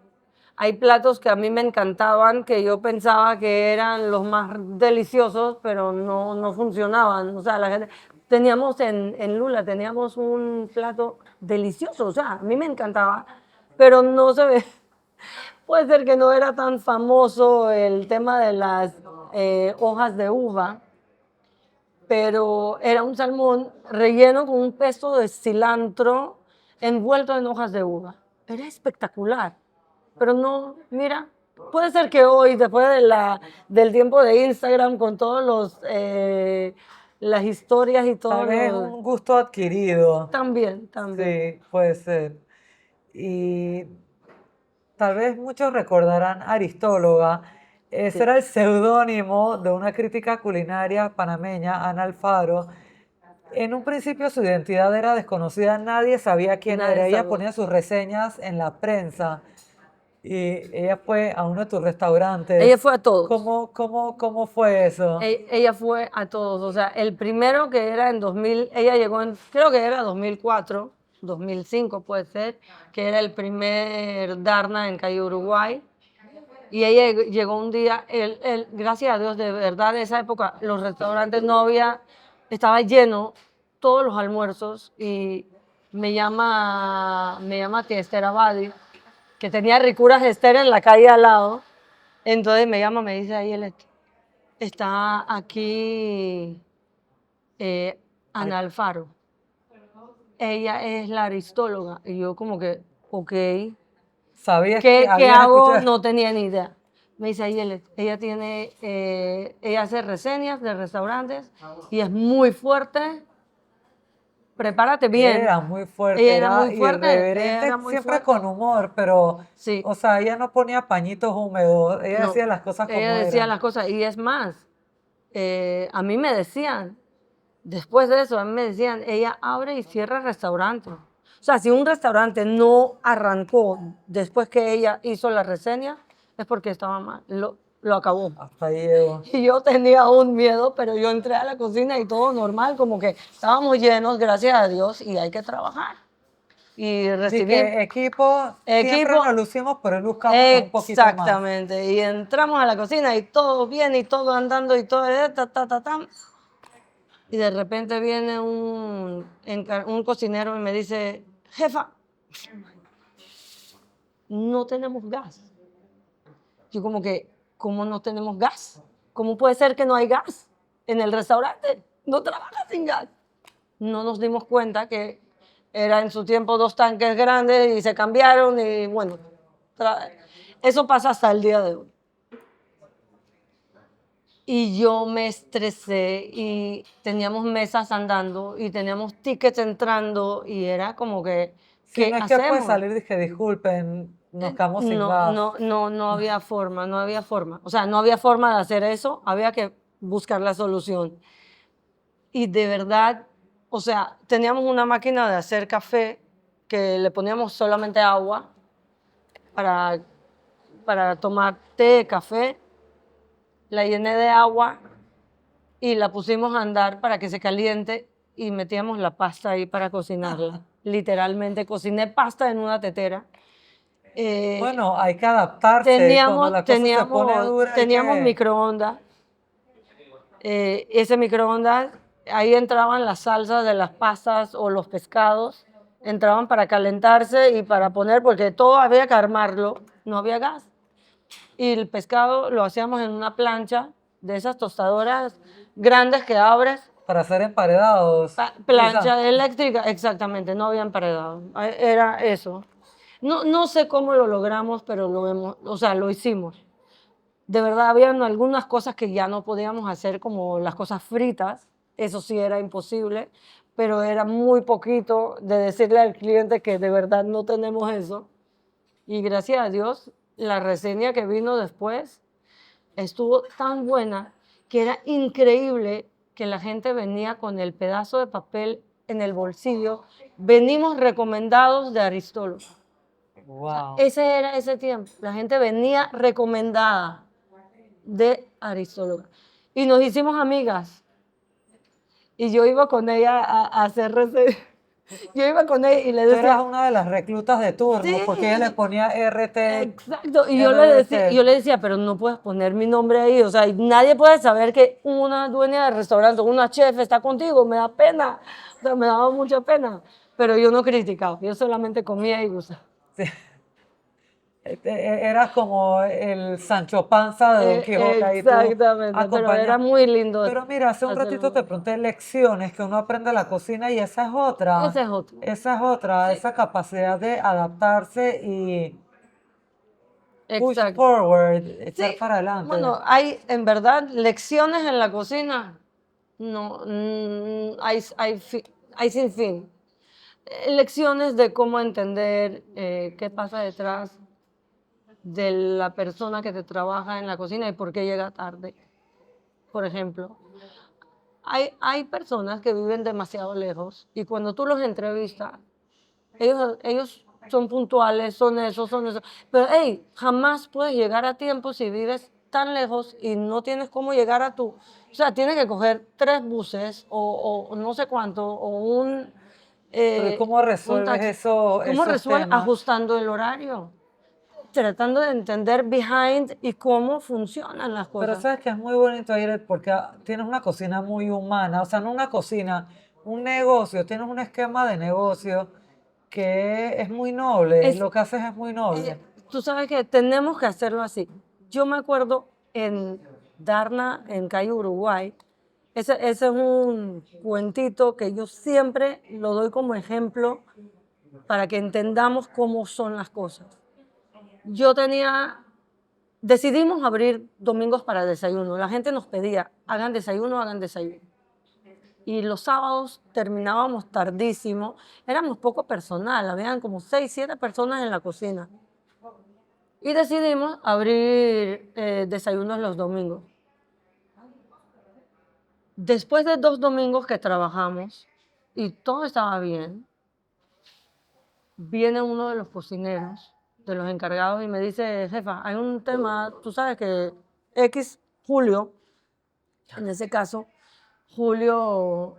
hay platos que a mí me encantaban, que yo pensaba que eran los más deliciosos, pero no funcionaban. O sea, la gente, teníamos en Lula, teníamos un plato delicioso, o sea, a mí me encantaba, pero no se ve. Puede ser que no era tan famoso el tema de las hojas de uva, pero era un salmón relleno con un pesto de cilantro envuelto en hojas de uva. Era espectacular, pero no, mira, puede ser que hoy, después del tiempo de Instagram, con todos los las historias y todo. Tal vez un gusto adquirido. También. Sí, puede ser. Y tal vez muchos recordarán Aristóloga. Ese Sí. era el seudónimo de una crítica culinaria panameña, Ana Alfaro. En un principio su identidad era desconocida, nadie sabía quién Nadie era. Ella sabía. ponía sus reseñas en la prensa y ella fue a uno de tus restaurantes. Ella fue a todos. ¿Cómo fue eso? Ella fue a todos. O sea, el primero que era en 2000, ella llegó en, creo que era 2004, 2005 puede ser, que era el primer Darna en Calle Uruguay. Y ella llegó un día, gracias a Dios, de verdad, en esa época los restaurantes no había, estaba lleno todos los almuerzos y me llama tía Esther Abadi, que tenía Ricuras Esther en la calle al lado. Entonces me llama, me dice, ahí está aquí Ana Alfaro. Ella es la aristóloga. Y yo como que, ok. ¿Sabías que ¿Qué habías hago? escuchado? No tenía ni idea. Me dice, ella hace reseñas de restaurantes y es muy fuerte. Prepárate bien. Era muy fuerte, Ella era muy fuerte, irreverente, era muy siempre fuerte. con humor, pero, Sí. o sea, ella no ponía pañitos húmedos, ella No, decía las cosas como ella decía eran. las cosas. Y es más, a mí me decían, después de eso, a mí me decían, ella abre y cierra restaurantes. O sea, si un restaurante no arrancó después que ella hizo la reseña, es porque estaba mal, lo acabó. Hasta ahí llegó. Y yo tenía un miedo, pero yo entré a la cocina y todo normal, como que estábamos llenos, gracias a Dios, y hay que trabajar. Y Así recibí que siempre nos lucimos, pero él buscamos un poquito más. exactamente. Y entramos a la cocina y todo bien, y todo andando, y todo, y de repente viene un cocinero y me dice, jefa, no tenemos gas. Yo como que, ¿cómo no tenemos gas? ¿Cómo puede ser que no hay gas en el restaurante? No trabaja sin gas. No nos dimos cuenta que era en su tiempo 2 tanques grandes y se cambiaron y bueno, eso pasa hasta el día de hoy. Y yo me estresé y teníamos mesas andando y teníamos tickets entrando y era como que, Si ¿qué no es que puede hacemos? salir, dije, disculpen, nos quedamos sin gas. No había forma, no había forma. O sea, no había forma de hacer eso, había que buscar la solución. Y de verdad, o sea, teníamos una máquina de hacer café que le poníamos solamente agua para tomar té, café. La llené de agua y la pusimos a andar para que se caliente y metíamos la pasta ahí para cocinarla. Literalmente cociné pasta en una tetera. Bueno, hay que adaptarse. Cuando la cosa se pone dura, hay teníamos que... microondas. Ese microondas, ahí entraban las salsas de las pastas o los pescados, entraban para calentarse y para poner, porque todo había que armarlo, no había gas. Y el pescado lo hacíamos en una plancha de esas tostadoras grandes que abres. Para hacer emparedados. Plancha eléctrica, exactamente, no había emparedado. Era eso. No sé cómo lo logramos, pero lo hicimos. De verdad, habían algunas cosas que ya no podíamos hacer, como las cosas fritas, eso sí era imposible, pero era muy poquito de decirle al cliente que de verdad no tenemos eso. Y gracias a Dios, la reseña que vino después estuvo tan buena que era increíble que la gente venía con el pedazo de papel en el bolsillo. Venimos recomendados de Aristólogo. Wow. O sea, ese era ese tiempo. La gente venía recomendada de Aristóloga. Y nos hicimos amigas. Y yo iba con ella a hacer reseñas. Yo iba con ella y le Tú decía... eras una de las reclutas de turno, Sí. porque ella le ponía RT. Exacto. Y RT. yo le decía, pero no puedes poner mi nombre ahí. O sea, y nadie puede saber que una dueña de restaurante, una chef está contigo. Me da pena. O sea, me daba mucha pena. Pero yo no criticaba. Yo solamente comía y gustaba. Sí. Eras como el Sancho Panza de Don Quijote ahí tú Exactamente. Pero era muy lindo. Pero mira, hace un ratito te pregunté lecciones que uno aprende en la cocina y esa es otra. Esa es otra. Esa es otra, Sí. esa capacidad de adaptarse y push Exacto. forward, echar Sí. para adelante. Bueno, hay en verdad lecciones en la cocina. no, hay sin fin. Lecciones de cómo entender qué pasa detrás de la persona que te trabaja en la cocina y por qué llega tarde. Por ejemplo, hay personas que viven demasiado lejos y cuando tú los entrevistas, ellos son puntuales, son eso. Pero, hey, jamás puedes llegar a tiempo si vives tan lejos y no tienes cómo llegar a tu... O sea, tienes que coger 3 buses o no sé cuánto, o Pero ¿y eh, cómo un resuelves taxi. eso, ¿Cómo esos resuelves? temas? Ajustando el horario, tratando de entender behind y cómo funcionan las Pero cosas. sabes que es muy bonito, Airet, porque tienes una cocina muy humana, o sea, no una cocina, un negocio, tienes un esquema de negocio que es muy noble, Es, lo que haces es muy noble. tú sabes que tenemos que hacerlo así. Yo me acuerdo en Darna, en Cayo, Uruguay, ese es un cuentito que yo siempre lo doy como ejemplo para que entendamos cómo son las cosas. Yo tenía, decidimos abrir domingos para desayuno. La gente nos pedía, hagan desayuno, hagan desayuno. Y los sábados terminábamos tardísimo. Éramos poco personal, habían como 6, 7 personas en la cocina. Y decidimos abrir desayunos los domingos. Después de 2 domingos que trabajamos y todo estaba bien, viene uno de los cocineros, de los encargados, y me dice, jefa, hay un tema, tú sabes que Julio, en ese caso, Julio,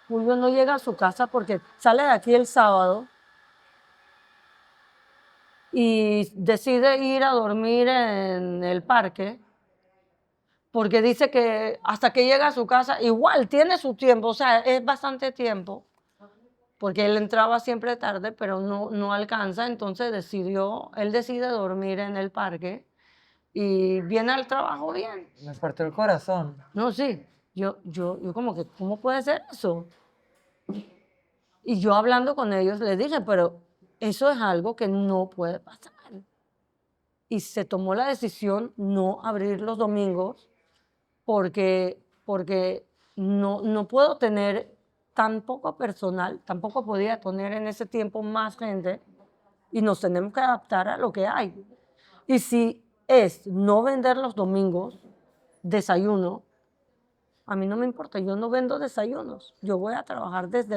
Julio no llega a su casa porque sale de aquí el sábado y decide ir a dormir en el parque porque dice que hasta que llega a su casa, igual tiene su tiempo, o sea, es bastante tiempo, porque él entraba siempre tarde, pero no alcanza, entonces él decide dormir en el parque y viene al trabajo bien. Me partió el corazón. No, sí, yo como que, ¿cómo puede ser eso? Y yo hablando con ellos les dije, pero eso es algo que no puede pasar. Y se tomó la decisión no abrir los domingos porque no puedo tener tan poco personal, tampoco podía tener en ese tiempo más gente y nos tenemos que adaptar a lo que hay. Y si es no vender los domingos, desayuno, a mí no me importa, yo no vendo desayunos, yo voy a trabajar desde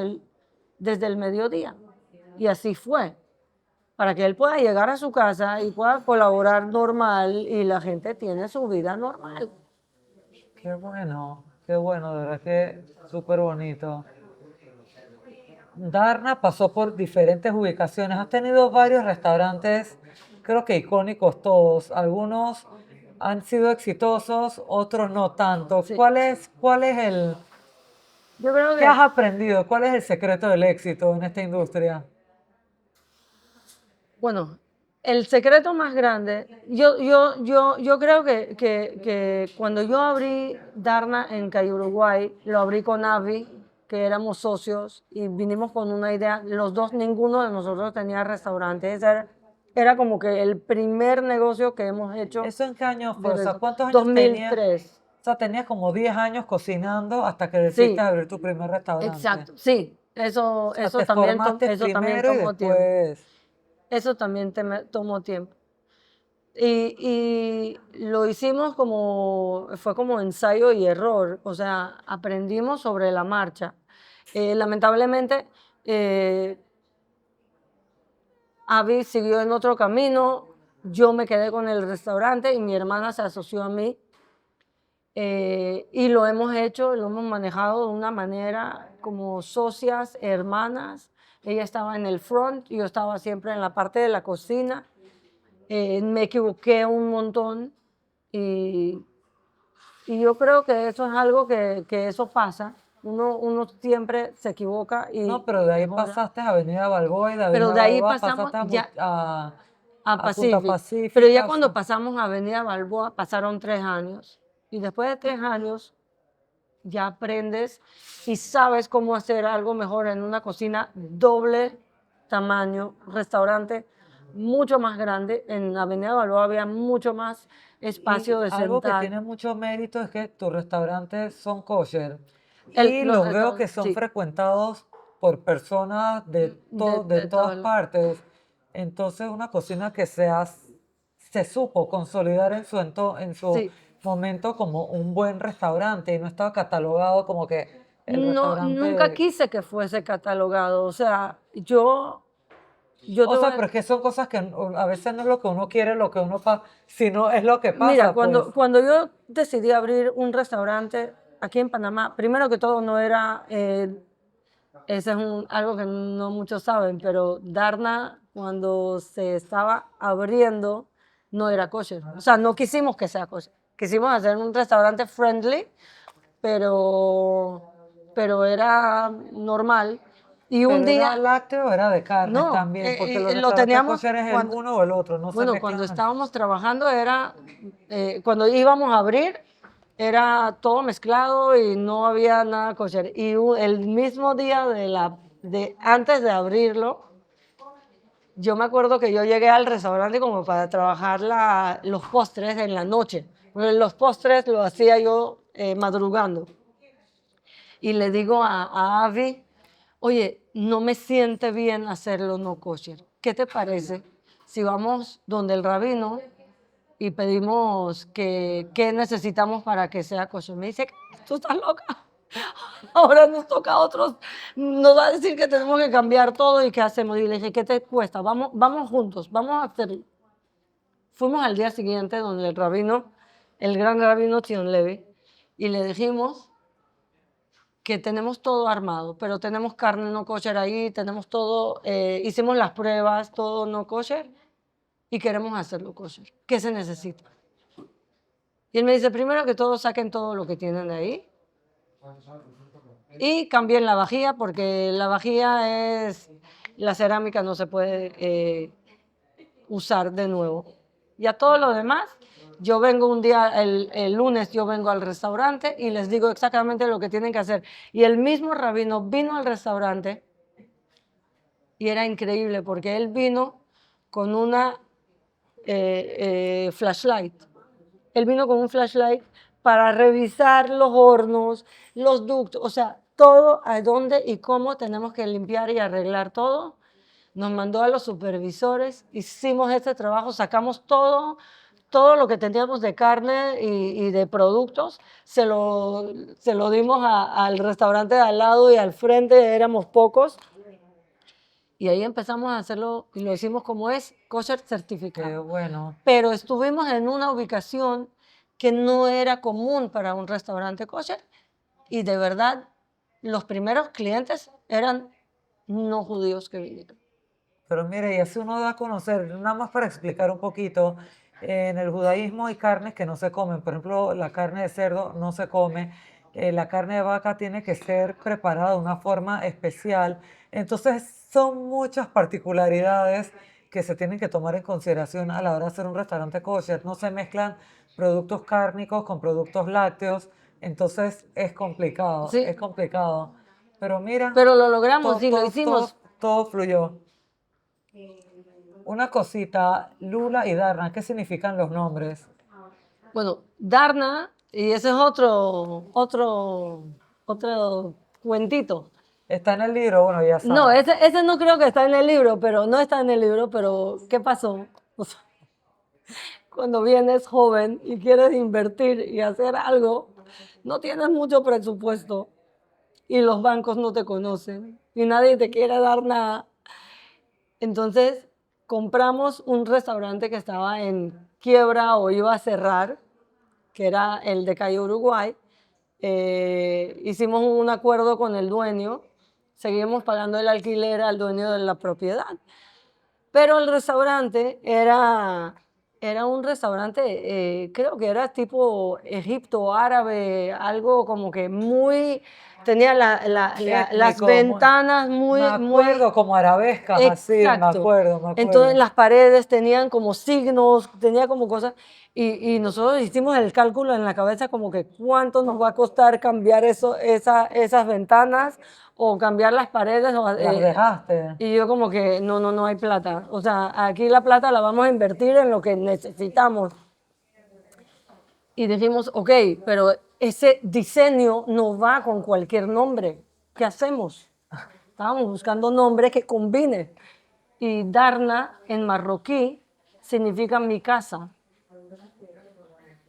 el mediodía. Y así fue, para que él pueda llegar a su casa y pueda colaborar normal y la gente tiene su vida normal. Qué bueno, de verdad que súper bonito. Darna pasó por diferentes ubicaciones. Has tenido varios restaurantes, creo que icónicos todos. Algunos han sido exitosos, otros no tanto. Sí. ¿Cuál es Yo creo qué has que, aprendido? ¿Cuál es el secreto del éxito en esta industria? bueno, el secreto más grande, yo creo que cuando yo abrí Darna en Cayo Uruguay, lo abrí con Avi, que éramos socios y vinimos con una idea, los dos, ninguno de nosotros tenía restaurante, era como que el primer negocio que hemos hecho ¿Eso en qué año fue? de O sea, resto. ¿cuántos años tenías? 2003. O sea, tenías como 10 años cocinando hasta que decidiste Sí, abrir tu primer restaurante. exacto, sí, O sea, te formaste eso también primero y tomó tiempo. después... Eso también tomó tiempo. Y lo hicimos fue como ensayo y error, o sea, aprendimos sobre la marcha. Lamentablemente, Avi siguió en otro camino, yo me quedé con el restaurante y mi hermana se asoció a mí. Y lo hemos hecho, lo hemos manejado de una manera como socias, hermanas. Ella estaba en el front, yo estaba siempre en la parte de la cocina. Me equivoqué un montón y, y yo creo que eso es algo que eso pasa. Uno siempre se equivoca No, y pero de ahí mejora. pasaste a Avenida Balboa y de Pero Avenida de ahí Balboa pasamos pasaste ya a a Punta Pacific. Pero ya Pacífica. O cuando sea, pasamos a Avenida Balboa pasaron 3 años. Y después de 3 años ya aprendes y sabes cómo hacer algo mejor en una cocina doble tamaño, restaurante mucho más grande. En Avenida Balboa había mucho más y espacio de algo que sentar. tiene mucho mérito es que tus restaurantes son kosher. Y los los veo que restaurantes, son sí, frecuentados por personas de de todo todas el... partes. Entonces, una cocina que se supo consolidar en su Sí, momento como un buen restaurante y no estaba catalogado como que el no, nunca restaurante. quise que fuese catalogado, o sea, yo O te voy sea, a... pero es que son cosas que a veces no es lo que uno quiere, lo que uno pasa, sino es lo que Mira, pasa, pues. cuando yo decidí abrir un restaurante aquí en Panamá, primero que todo no era, ese es algo que no muchos saben, pero Darna cuando se estaba abriendo no era kosher. O sea, no quisimos que sea kosher. Quisimos hacer un restaurante friendly, pero, pero era normal. Y un Pero era día, lácteo o era de carnes no, también, porque los lo restaurantes teníamos kosher es el cuando, uno o el otro, no se bueno, cuando mezclan. estábamos trabajando era, cuando íbamos a abrir, era todo mezclado y no había nada kosher. Y el mismo día antes de abrirlo, yo me acuerdo que yo llegué al restaurante como para trabajar los postres en la noche. Porque los postres lo hacía yo madrugando. Y le digo a Avi, oye, no me siente bien hacerlo no kosher. ¿Qué te parece si vamos donde el rabino y pedimos qué necesitamos para que sea kosher? Me dice, tú estás loca. Ahora nos toca a otros, nos va a decir que tenemos que cambiar todo y qué hacemos. Y le dije, ¿qué te cuesta? Vamos juntos, vamos a hacer. Fuimos al día siguiente donde el rabino, el gran rabino Tion Levi, y le dijimos que tenemos todo armado, pero tenemos carne no kosher ahí, tenemos todo, hicimos las pruebas, todo no kosher, y queremos hacerlo kosher. ¿Qué se necesita? Y él me dice, primero que todo, saquen todo lo que tienen de ahí y cambien la vajilla, porque la vajilla la cerámica no se puede usar de nuevo. Y a todo lo demás, yo vengo un día, el lunes yo vengo al restaurante y les digo exactamente lo que tienen que hacer. Y el mismo rabino vino al restaurante y era increíble porque él vino con una flashlight. Él vino con un flashlight para revisar los hornos, los ductos, o sea, todo a dónde y cómo tenemos que limpiar y arreglar todo. Nos mandó a los supervisores, hicimos este trabajo, sacamos todo lo que teníamos de carne y de productos, se lo dimos al restaurante de al lado y al frente, éramos pocos. Y ahí empezamos a hacerlo y lo hicimos como es, kosher Qué certificado. bueno. Pero estuvimos en una ubicación que no era común para un restaurante kosher y de verdad los primeros clientes eran no judíos que vinieron. Pero mire, y así uno da a conocer, nada más para explicar un poquito, en el judaísmo hay carnes que no se comen, por ejemplo, la carne de cerdo no se come, la carne de vaca tiene que ser preparada de una forma especial, entonces son muchas particularidades que se tienen que tomar en consideración a la hora de hacer un restaurante kosher, no se mezclan productos cárnicos con productos lácteos, entonces es Sí, complicado, pero mira, pero lo logramos todo, y lo todo, todo, hicimos. todo fluyó. Una cosita, Lula y Darna, ¿qué significan los nombres? Bueno, Darna, y ese es otro cuentito. Está en el libro, bueno, ya No, sabes. ese no creo que está en el libro, pero no está en el libro, pero ¿qué pasó? O sea, cuando vienes joven y quieres invertir y hacer algo, no tienes mucho presupuesto y los bancos no te conocen y nadie te quiere dar nada. Entonces compramos un restaurante que estaba en quiebra o iba a cerrar, que era el de Calle Uruguay. Hicimos un acuerdo con el dueño, seguimos pagando el alquiler al dueño de la propiedad. Pero el restaurante era un restaurante, creo que era tipo Egipto árabe, algo como que muy, tenía las Étnico, ventanas me muy acuerdo, como arabescas, así, exacto. me Entonces acuerdo. las paredes tenían como signos, tenía como cosas, y nosotros hicimos el cálculo en la cabeza como que cuánto nos va a costar cambiar esas ventanas o cambiar las paredes. Las dejaste. Y yo como que no hay plata. O sea, aquí la plata la vamos a invertir en lo que necesitamos. Y dijimos, ok, pero ese diseño no va con cualquier nombre. ¿Qué hacemos? Estábamos buscando nombre que combine. Y Darna en marroquí significa mi casa.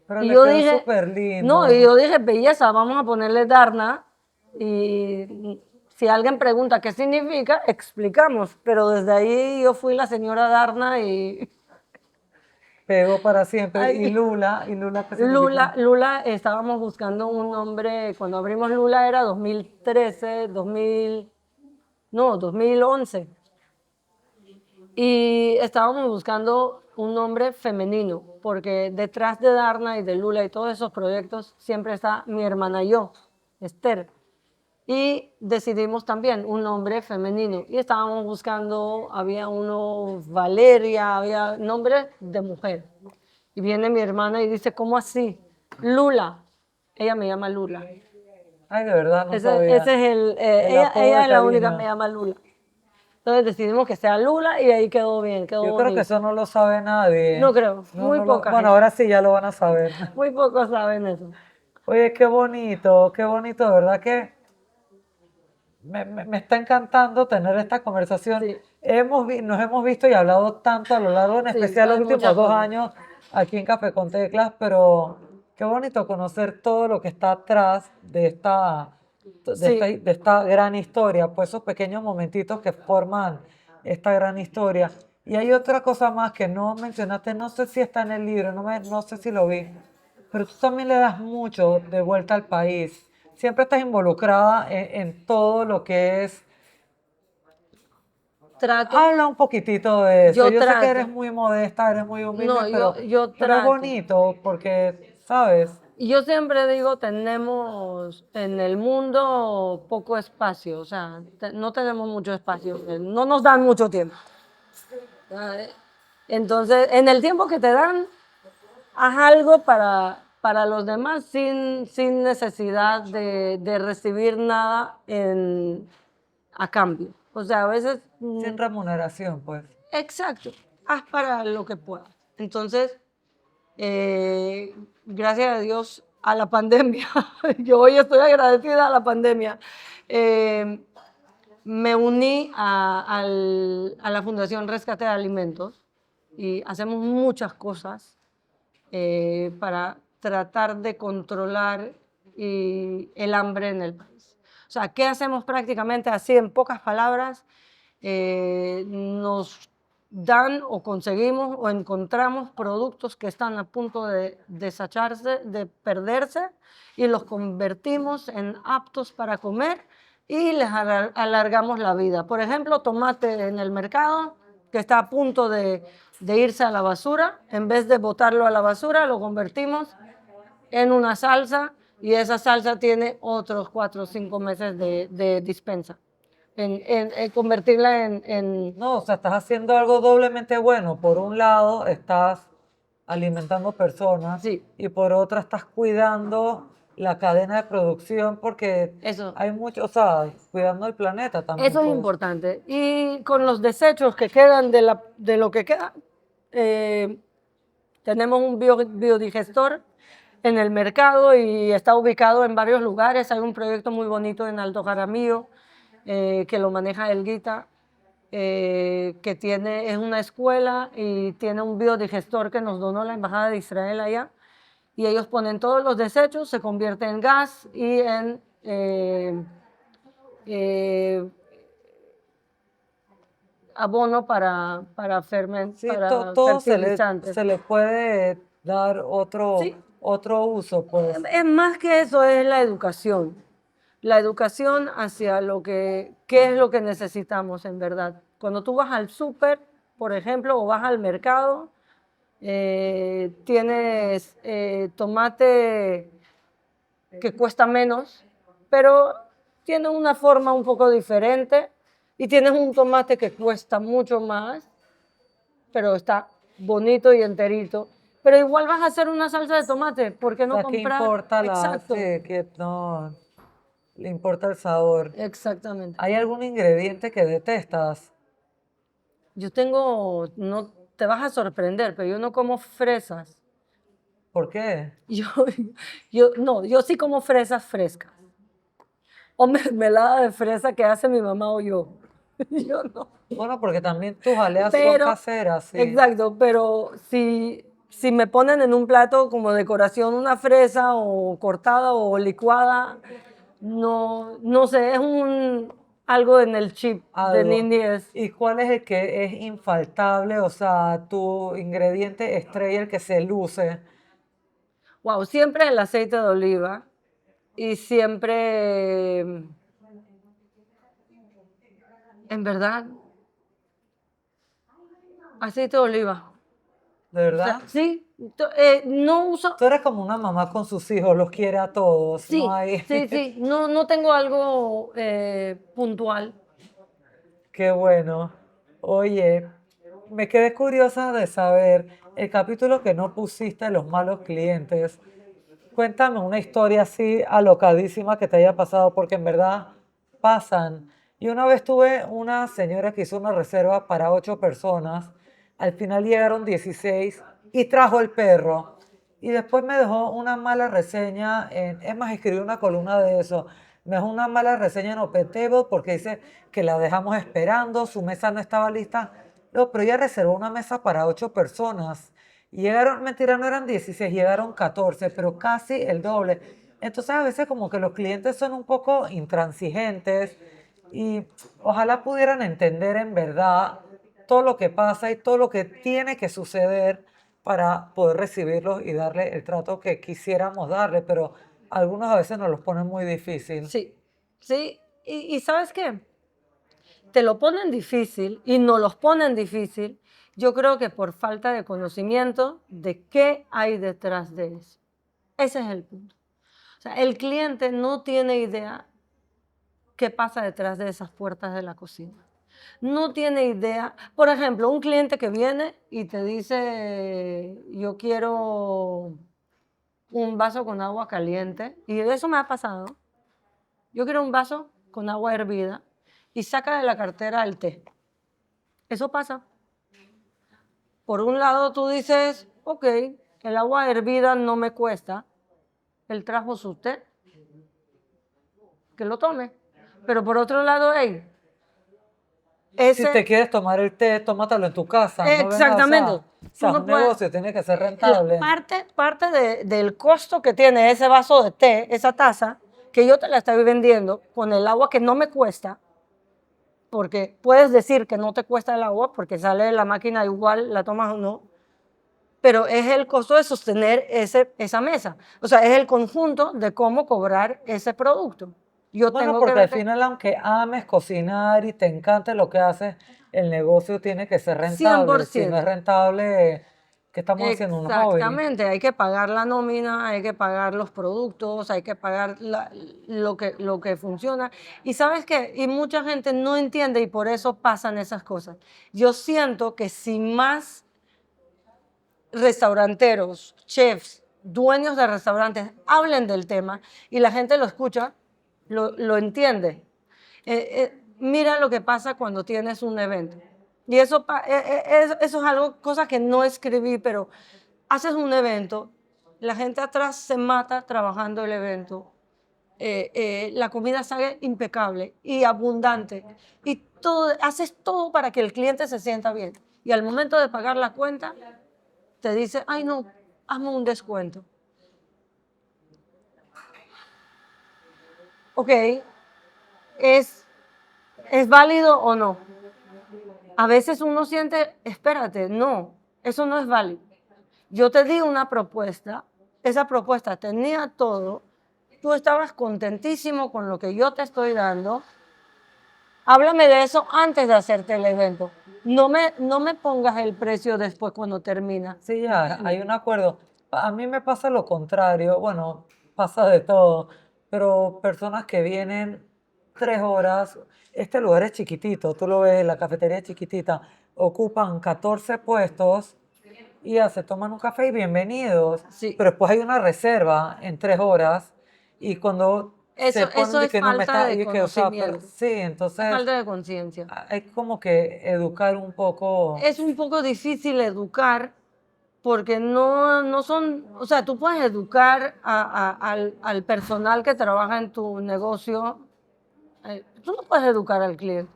Pero Y le yo quedó dije, súper no, y lindo. yo dije, belleza, vamos a ponerle Darna. Y si alguien pregunta qué significa, explicamos. Pero desde ahí yo fui la señora Darna y Pegó para siempre. ay, Y Lula, ¿qué Lula, significa? Lula, estábamos buscando un nombre, cuando abrimos Lula era 2013, 2000, no, 2011. Y estábamos buscando un nombre femenino, porque detrás de Darna y de Lula y todos esos proyectos siempre está mi hermana y yo, Esther. Y decidimos también un nombre femenino. Y estábamos buscando, había uno, Valeria, había nombres de mujer. Y viene mi hermana y dice, ¿cómo así? Lula. Ella me llama Lula. Ay, de verdad, no Ese sabía. es el, El ella, apodo ella de es la única que me cariño. llama Lula. Entonces decidimos que sea Lula y ahí quedó bien, quedó Yo creo que bonito. eso no lo sabe nadie. No creo, No, muy no lo, poca bueno, gente, ahora sí ya lo van a saber. muy pocos saben eso. Oye, qué bonito, de verdad que me está encantando tener esta conversación. Sí, Nos hemos visto y hablado tanto a lo largo, en sí, especial los hay últimos muchas 2 cosas. años aquí en Café con Teclas, pero qué bonito conocer todo lo que está atrás Sí, de esta gran historia, pues esos pequeños momentitos que forman esta gran historia. Y hay otra cosa más que no mencionaste, no sé si está en el libro, no sé si lo vi, pero tú también le das mucho de vuelta al país. Siempre estás involucrada en todo lo que es. trato, Habla un poquitito de eso. yo Yo sé que eres trato, muy modesta, eres muy humilde, no, yo pero es trato. bonito porque, ¿sabes? Y yo siempre digo, tenemos en el mundo poco espacio, o sea, no tenemos mucho espacio, no nos dan mucho tiempo. ¿Sabe? Entonces, en el tiempo que te dan, haz algo para los demás sin necesidad de recibir nada a cambio. O sea, a veces, Sin remuneración, pues. exacto, haz para lo que puedas. Entonces, gracias a Dios a la pandemia, yo hoy estoy agradecida a la pandemia, eh, me uní a la Fundación Rescate de Alimentos y hacemos muchas cosas para tratar de controlar el hambre en el país. O sea, ¿qué hacemos prácticamente así en pocas palabras? Nos dan o conseguimos o encontramos productos que están a punto de desecharse, de perderse, y los convertimos en aptos para comer y les alargamos la vida. Por ejemplo, tomate en el mercado que está a punto de irse a la basura, en vez de botarlo a la basura, lo convertimos en una salsa y esa salsa tiene otros 4 o 5 meses de dispensa. En convertirla No, o sea, estás haciendo algo doblemente bueno. Por un lado, estás alimentando personas sí, y por otra estás cuidando la cadena de producción porque eso. hay mucho, o sea, cuidando el planeta también, Eso es pues. importante. Y con los desechos que quedan de lo que queda, eh, tenemos un biodigestor en el mercado y está ubicado en varios lugares. Hay un proyecto muy bonito en Alto Jaramillo que lo maneja el Guita, que es una escuela y tiene un biodigestor que nos donó la Embajada de Israel allá. Y ellos ponen todos los desechos, se convierte en gas y en eh, abono Sí, para todo fertilizantes. se le puede dar Sí, otro uso, pues. es más que eso, es la educación. La educación hacia qué es lo que necesitamos en verdad. Cuando tú vas al súper, por ejemplo, o vas al mercado, tienes tomate que cuesta menos, pero tiene una forma un poco diferente, y tienes un tomate que cuesta mucho más, pero está bonito y enterito. Pero igual vas a hacer una salsa de tomate, ¿por qué O no sea, ¿qué comprar? importa sí, Exacto, que no, le importa el sabor? exactamente. ¿Hay algún ingrediente que detestas? No te vas a sorprender, pero yo no como fresas. ¿Por qué? Yo, no, yo sí como fresas frescas. O mermelada de fresa que hace mi mamá o yo. Yo no. Bueno, porque también tus aleas son Pero, caseras, sí. exacto, pero si me ponen en un plato como decoración una fresa o cortada o licuada, no, no sé, es algo en el chip de Algo. Nindy es, ¿Y cuál es el que es infaltable? O sea, tu ingrediente estrella, el que se luce. wow, siempre el aceite de oliva y siempre, en verdad, aceite de oliva. ¿De O sea, verdad? sí, no uso, Tú eres como una mamá con sus hijos, los quiere a todos, no sí, hay... sí, sí, no, no tengo algo puntual. Qué bueno. Oye, me quedé curiosa de saber el capítulo que no pusiste de los malos clientes. Cuéntame una historia así alocadísima que te haya pasado, porque en verdad pasan. Y una vez tuve una señora que hizo una reserva para 8 personas. Al final llegaron 16 y trajo el perro. Y después me dejó una mala reseña es más, escribí una columna de eso. Me dejó una mala reseña en Opetable porque dice que la dejamos esperando, su mesa no estaba lista. No, pero ella reservó una mesa para 8 personas. Y llegaron, mentira, no eran 16, llegaron 14, pero casi el doble. Entonces a veces como que los clientes son un poco intransigentes y ojalá pudieran entender en verdad todo lo que pasa y todo lo que tiene que suceder para poder recibirlos y darle el trato que quisiéramos darle, pero algunos a veces nos los ponen muy difícil. Sí, sí, y ¿sabes qué? Te lo ponen difícil y no los ponen difícil, yo creo que por falta de conocimiento de qué hay detrás de eso. Ese es el punto. O sea, el cliente no tiene idea qué pasa detrás de esas puertas de la cocina. No tiene idea. Por ejemplo, un cliente que viene y te dice, yo quiero un vaso con agua caliente, y eso me ha pasado. Yo quiero un vaso con agua hervida y saca de la cartera el té. Eso pasa. Por un lado tú dices, ok, el agua hervida no me cuesta, él trajo su té, que lo tome. Pero por otro lado, hey, Si te ese, quieres tomar el té, tómatelo en tu casa, no vengas, exactamente, o tú sea, es no un puedes, negocio, tiene que ser la rentable. parte del costo que tiene ese vaso de té, esa taza, que yo te la estoy vendiendo con el agua que no me cuesta, porque puedes decir que no te cuesta el agua porque sale de la máquina igual, la tomas o no, pero es el costo de sostener esa mesa. O sea, es el conjunto de cómo cobrar ese producto. Yo Bueno, tengo que porque al verte final, aunque ames cocinar y te encante lo que haces, el negocio tiene que ser rentable. Si no es 100%. rentable, ¿qué estamos haciendo? Un hobby. Exactamente, hay que pagar la nómina, hay que pagar los productos, hay que pagar lo que funciona. Y sabes qué, y mucha gente no entiende y por eso pasan esas cosas. Yo siento que si más restauranteros, chefs, dueños de restaurantes hablen del tema y la gente lo escucha, lo entiende. Mira lo que pasa cuando tienes un evento. Y eso es algo, cosa que no escribí, pero haces un evento, la gente atrás se mata trabajando el evento, la comida sale impecable y abundante y todo, haces todo para que el cliente se sienta bien. Y al momento de pagar la cuenta, te dice, ay no, hazme un descuento. Ok, ¿es, es válido o no? A veces uno siente, espérate, no, eso no es válido. Yo te di una propuesta, esa propuesta tenía todo, tú estabas contentísimo con lo que yo te estoy dando. Háblame de eso antes de hacerte el evento. No me pongas el precio después cuando termina. Sí, ya, hay un acuerdo. A mí me pasa lo contrario, bueno, pasa de todo, pero personas que vienen 3 horas, este lugar es chiquitito, tú lo ves, la cafetería es chiquitita, ocupan 14 puestos y ya se toman un café y bienvenidos, Sí, pero después hay una reserva en 3 horas y cuando se ponen eso de es que no me falta está, de y que, o sea, pero conocimiento, sí, es entonces falta de conciencia. hay como que educar un poco. Es un poco difícil educar porque no son, o sea, tú puedes educar al personal que trabaja en tu negocio, tú no puedes educar al cliente.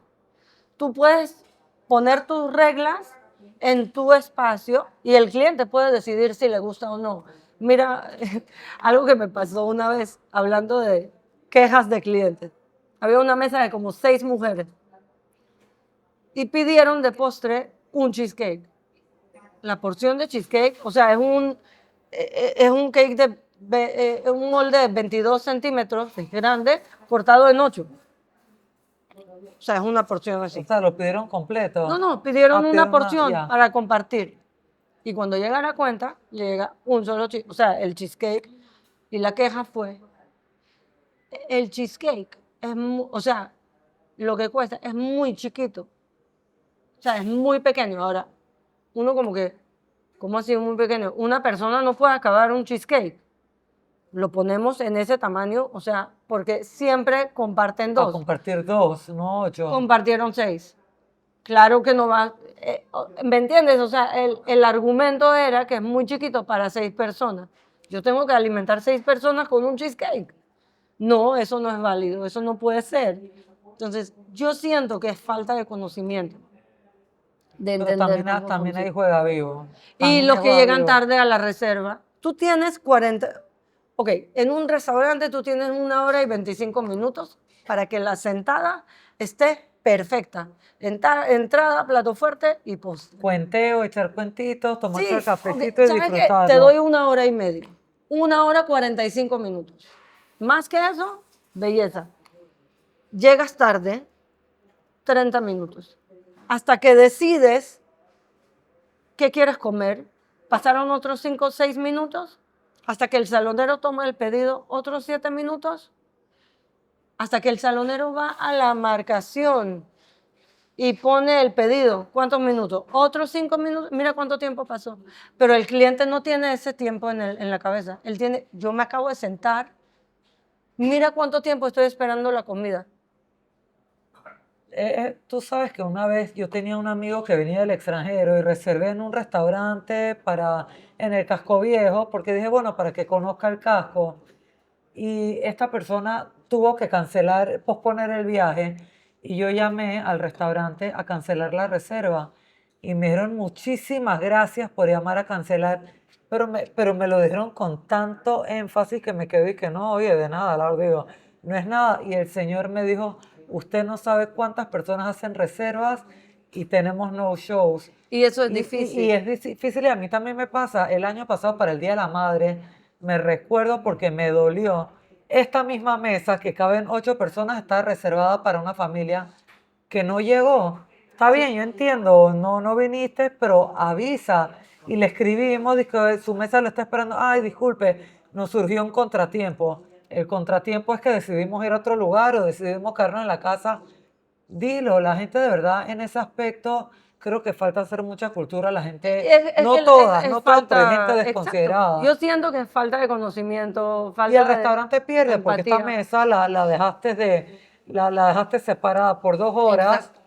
Tú puedes poner tus reglas en tu espacio y el cliente puede decidir si le gusta o no. Mira, algo que me pasó una vez hablando de quejas de clientes. Había una mesa de como 6 mujeres y pidieron de postre un cheesecake. La porción de cheesecake, o sea, es un cake un molde de 22 centímetros, es grande, cortado en 8. O sea, es una porción O así. sea, lo pidieron completo. No, pidieron una Pidieron una, porción ya. para compartir. Y cuando llega la cuenta, llega un solo cheesecake, o sea, el cheesecake. Y la queja fue, el cheesecake o sea, lo que cuesta es muy chiquito. O sea, es muy pequeño. Ahora, uno como que, ¿cómo así muy pequeño? Una persona no puede acabar un cheesecake. Lo ponemos en ese tamaño, o sea, porque siempre comparten A 2. compartir 2, no 8. Compartieron 6. Claro que no va, ¿me entiendes? O sea, el argumento era que es muy chiquito para 6 personas. Yo tengo que alimentar 6 personas con un cheesecake. No, eso no es válido, eso no puede ser. Entonces, yo siento que es falta de conocimiento, de Pero entender también, cómo también ahí funciona. juega vivo. Y También ahí los que juega llegan vivo. tarde a la reserva, tú tienes 40, ok, en un restaurante tú tienes 1 hora y 25 minutos para que la sentada esté perfecta. Entrada, plato fuerte y postre. Cuenteo, echar cuentitos, tomarse Sí, el ok, cafecito y ¿sabes qué? Te disfrutarlo. doy 1 hora y media, 1 hora 45 minutos. Más que eso, belleza. Llegas tarde, 30 minutos. Hasta que decides qué quieres comer, pasaron otros 5 o 6 minutos, hasta que el salonero toma el pedido, otros 7 minutos, hasta que el salonero va a la marcación y pone el pedido. ¿Cuántos minutos? Otros 5 minutos. Mira cuánto tiempo pasó. Pero el cliente no tiene ese tiempo en la cabeza. Él tiene, yo me acabo de sentar, mira cuánto tiempo estoy esperando la comida. Tú sabes que una vez yo tenía un amigo que venía del extranjero y reservé en un restaurante en el Casco Viejo porque dije, bueno, para que conozca el casco. Y esta persona tuvo que cancelar, posponer el viaje y yo llamé al restaurante a cancelar la reserva y me dieron muchísimas gracias por llamar a cancelar, pero me lo dijeron con tanto énfasis que me quedé y que no, oye, de nada, Laura, digo, no es nada. Y el señor me dijo, usted no sabe cuántas personas hacen reservas y tenemos no shows. Y eso es Y difícil. es difícil y a mí también me pasa. El año pasado para el Día de la Madre, me recuerdo porque me dolió. Esta misma mesa que caben 8 personas está reservada para una familia que no llegó. Está bien, yo entiendo, no viniste, pero avisa. Y le escribimos, dice que su mesa lo está esperando. Ay, disculpe, nos surgió un contratiempo. El contratiempo es que decidimos ir a otro lugar o decidimos quedarnos en la casa. Dilo, la gente de verdad en ese aspecto creo que falta hacer mucha cultura. La gente, no todas, no todas, pero hay gente falta, exacto. Yo desconsiderada. siento que es falta de conocimiento, Y el falta de restaurante pierde porque esta empatía. mesa la dejaste separada por 2 horas Exacto.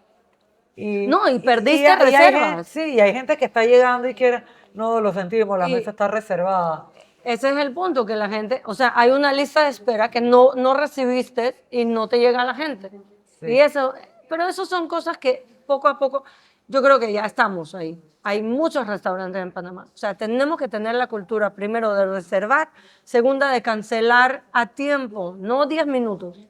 y, No, y y, perdiste hay gente, reservas. sí, y hay gente que está llegando y quiere, no, lo sentimos, la mesa Y está reservada. ese es el punto, que la gente, o sea, hay una lista de espera que no recibiste y no te llega a la gente. Y Sí, eso, pero eso son cosas que poco a poco, yo creo que ya estamos ahí. Hay muchos restaurantes en Panamá. O sea, tenemos que tener la cultura, primero, de reservar, segunda, de cancelar a tiempo, no 10 minutos,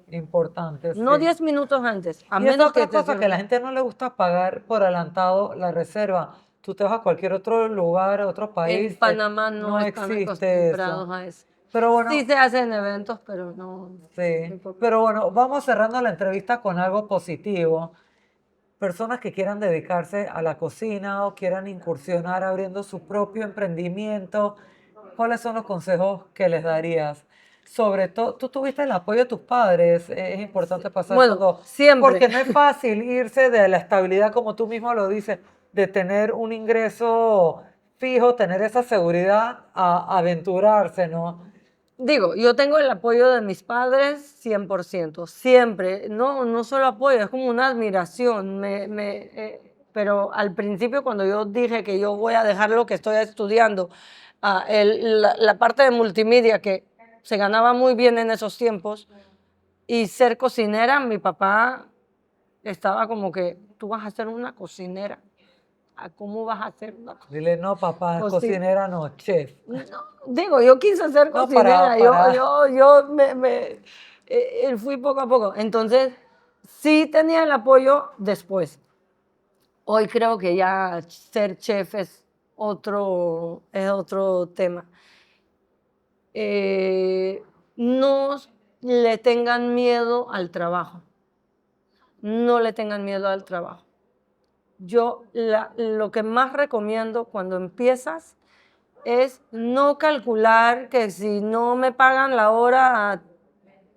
importante, no sí. 10 minutos antes, a Y esa menos que otra te cosa que a la sirvan. gente no le gusta pagar por adelantado la reserva. Tú te vas a cualquier otro lugar, a otro En país, Panamá no no están existe eso. acostumbrados a eso. Pero Sí bueno, se hacen eventos, pero no. sí. Pero bueno, vamos cerrando la entrevista con algo positivo. Personas que quieran dedicarse a la cocina o quieran incursionar abriendo su propio emprendimiento, ¿cuáles son los consejos que les darías? Sobre todo, tú tuviste el apoyo de tus padres, es importante pasar estos Bueno, dos, siempre. porque no es fácil irse de la estabilidad, como tú mismo lo dices, de tener un ingreso fijo, tener esa seguridad, a aventurarse, ¿no? Digo, yo tengo el apoyo de mis padres 100%, siempre. No solo apoyo, es como una admiración. pero al principio cuando yo dije que yo voy a dejar lo que estoy estudiando, la parte de multimedia que se ganaba muy bien en esos tiempos, y ser cocinera, mi papá estaba como que, tú vas a ser una cocinera. ¿Cómo vas a ser una Dile, no, papá, cocinera? cocinera no, chef. No, digo, yo quise ser No, cocinera, para. fui poco a poco. Entonces, sí tenía el apoyo después. Hoy creo que ya ser chef es otro tema. No le tengan miedo al trabajo. No le tengan miedo al trabajo. Yo lo que más recomiendo cuando empiezas es no calcular que si no me pagan la hora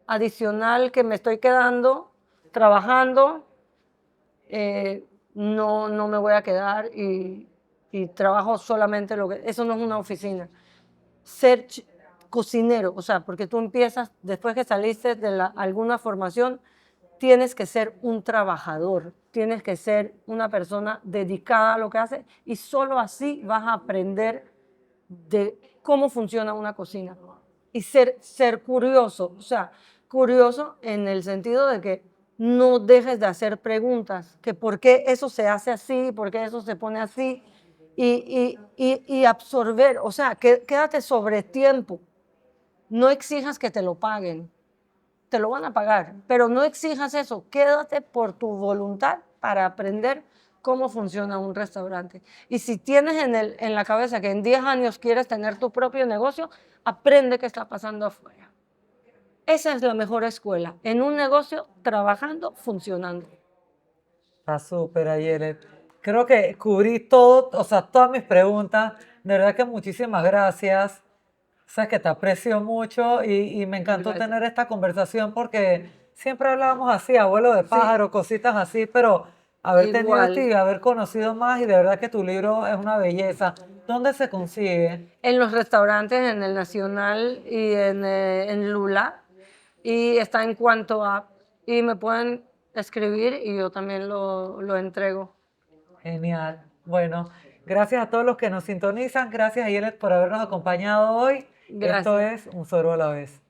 adicional que me estoy quedando trabajando, no me voy a quedar y trabajo solamente lo que... Eso no es una oficina. Ser cocinero, o sea, porque tú empiezas, después que saliste de alguna formación, tienes que ser un trabajador, tienes que ser una persona dedicada a lo que hace y solo así vas a aprender de cómo funciona una cocina y ser curioso, o sea, curioso en el sentido de que no dejes de hacer preguntas, que por qué eso se hace así, por qué eso se pone así, y absorber, o sea, quédate sobre tiempo, no exijas que te lo paguen, te lo van a pagar, pero no exijas eso, quédate por tu voluntad para aprender cómo funciona un restaurante. Y si tienes en la cabeza que en 10 años quieres tener tu propio negocio, aprende qué está pasando afuera. Esa es la mejor escuela, en un negocio trabajando, funcionando. Está súper, Ayelet. Creo que cubrí todo, o sea, todas mis preguntas. De verdad que muchísimas gracias. Sabes que te aprecio mucho y me encantó Gracias. tener esta conversación porque siempre hablábamos así, abuelo de pájaro, cositas así, pero haber tenido Igual. este y haber conocido más y de verdad que tu libro es una belleza. ¿Dónde se consigue? En los restaurantes, en el Nacional y en Lula, y está en Cuanto App, y me pueden escribir y yo también lo entrego. Genial. Bueno, gracias a todos los que nos sintonizan. Gracias, Ayelet, por habernos acompañado hoy. Esto Gracias. es Un Sorbo a la Vez.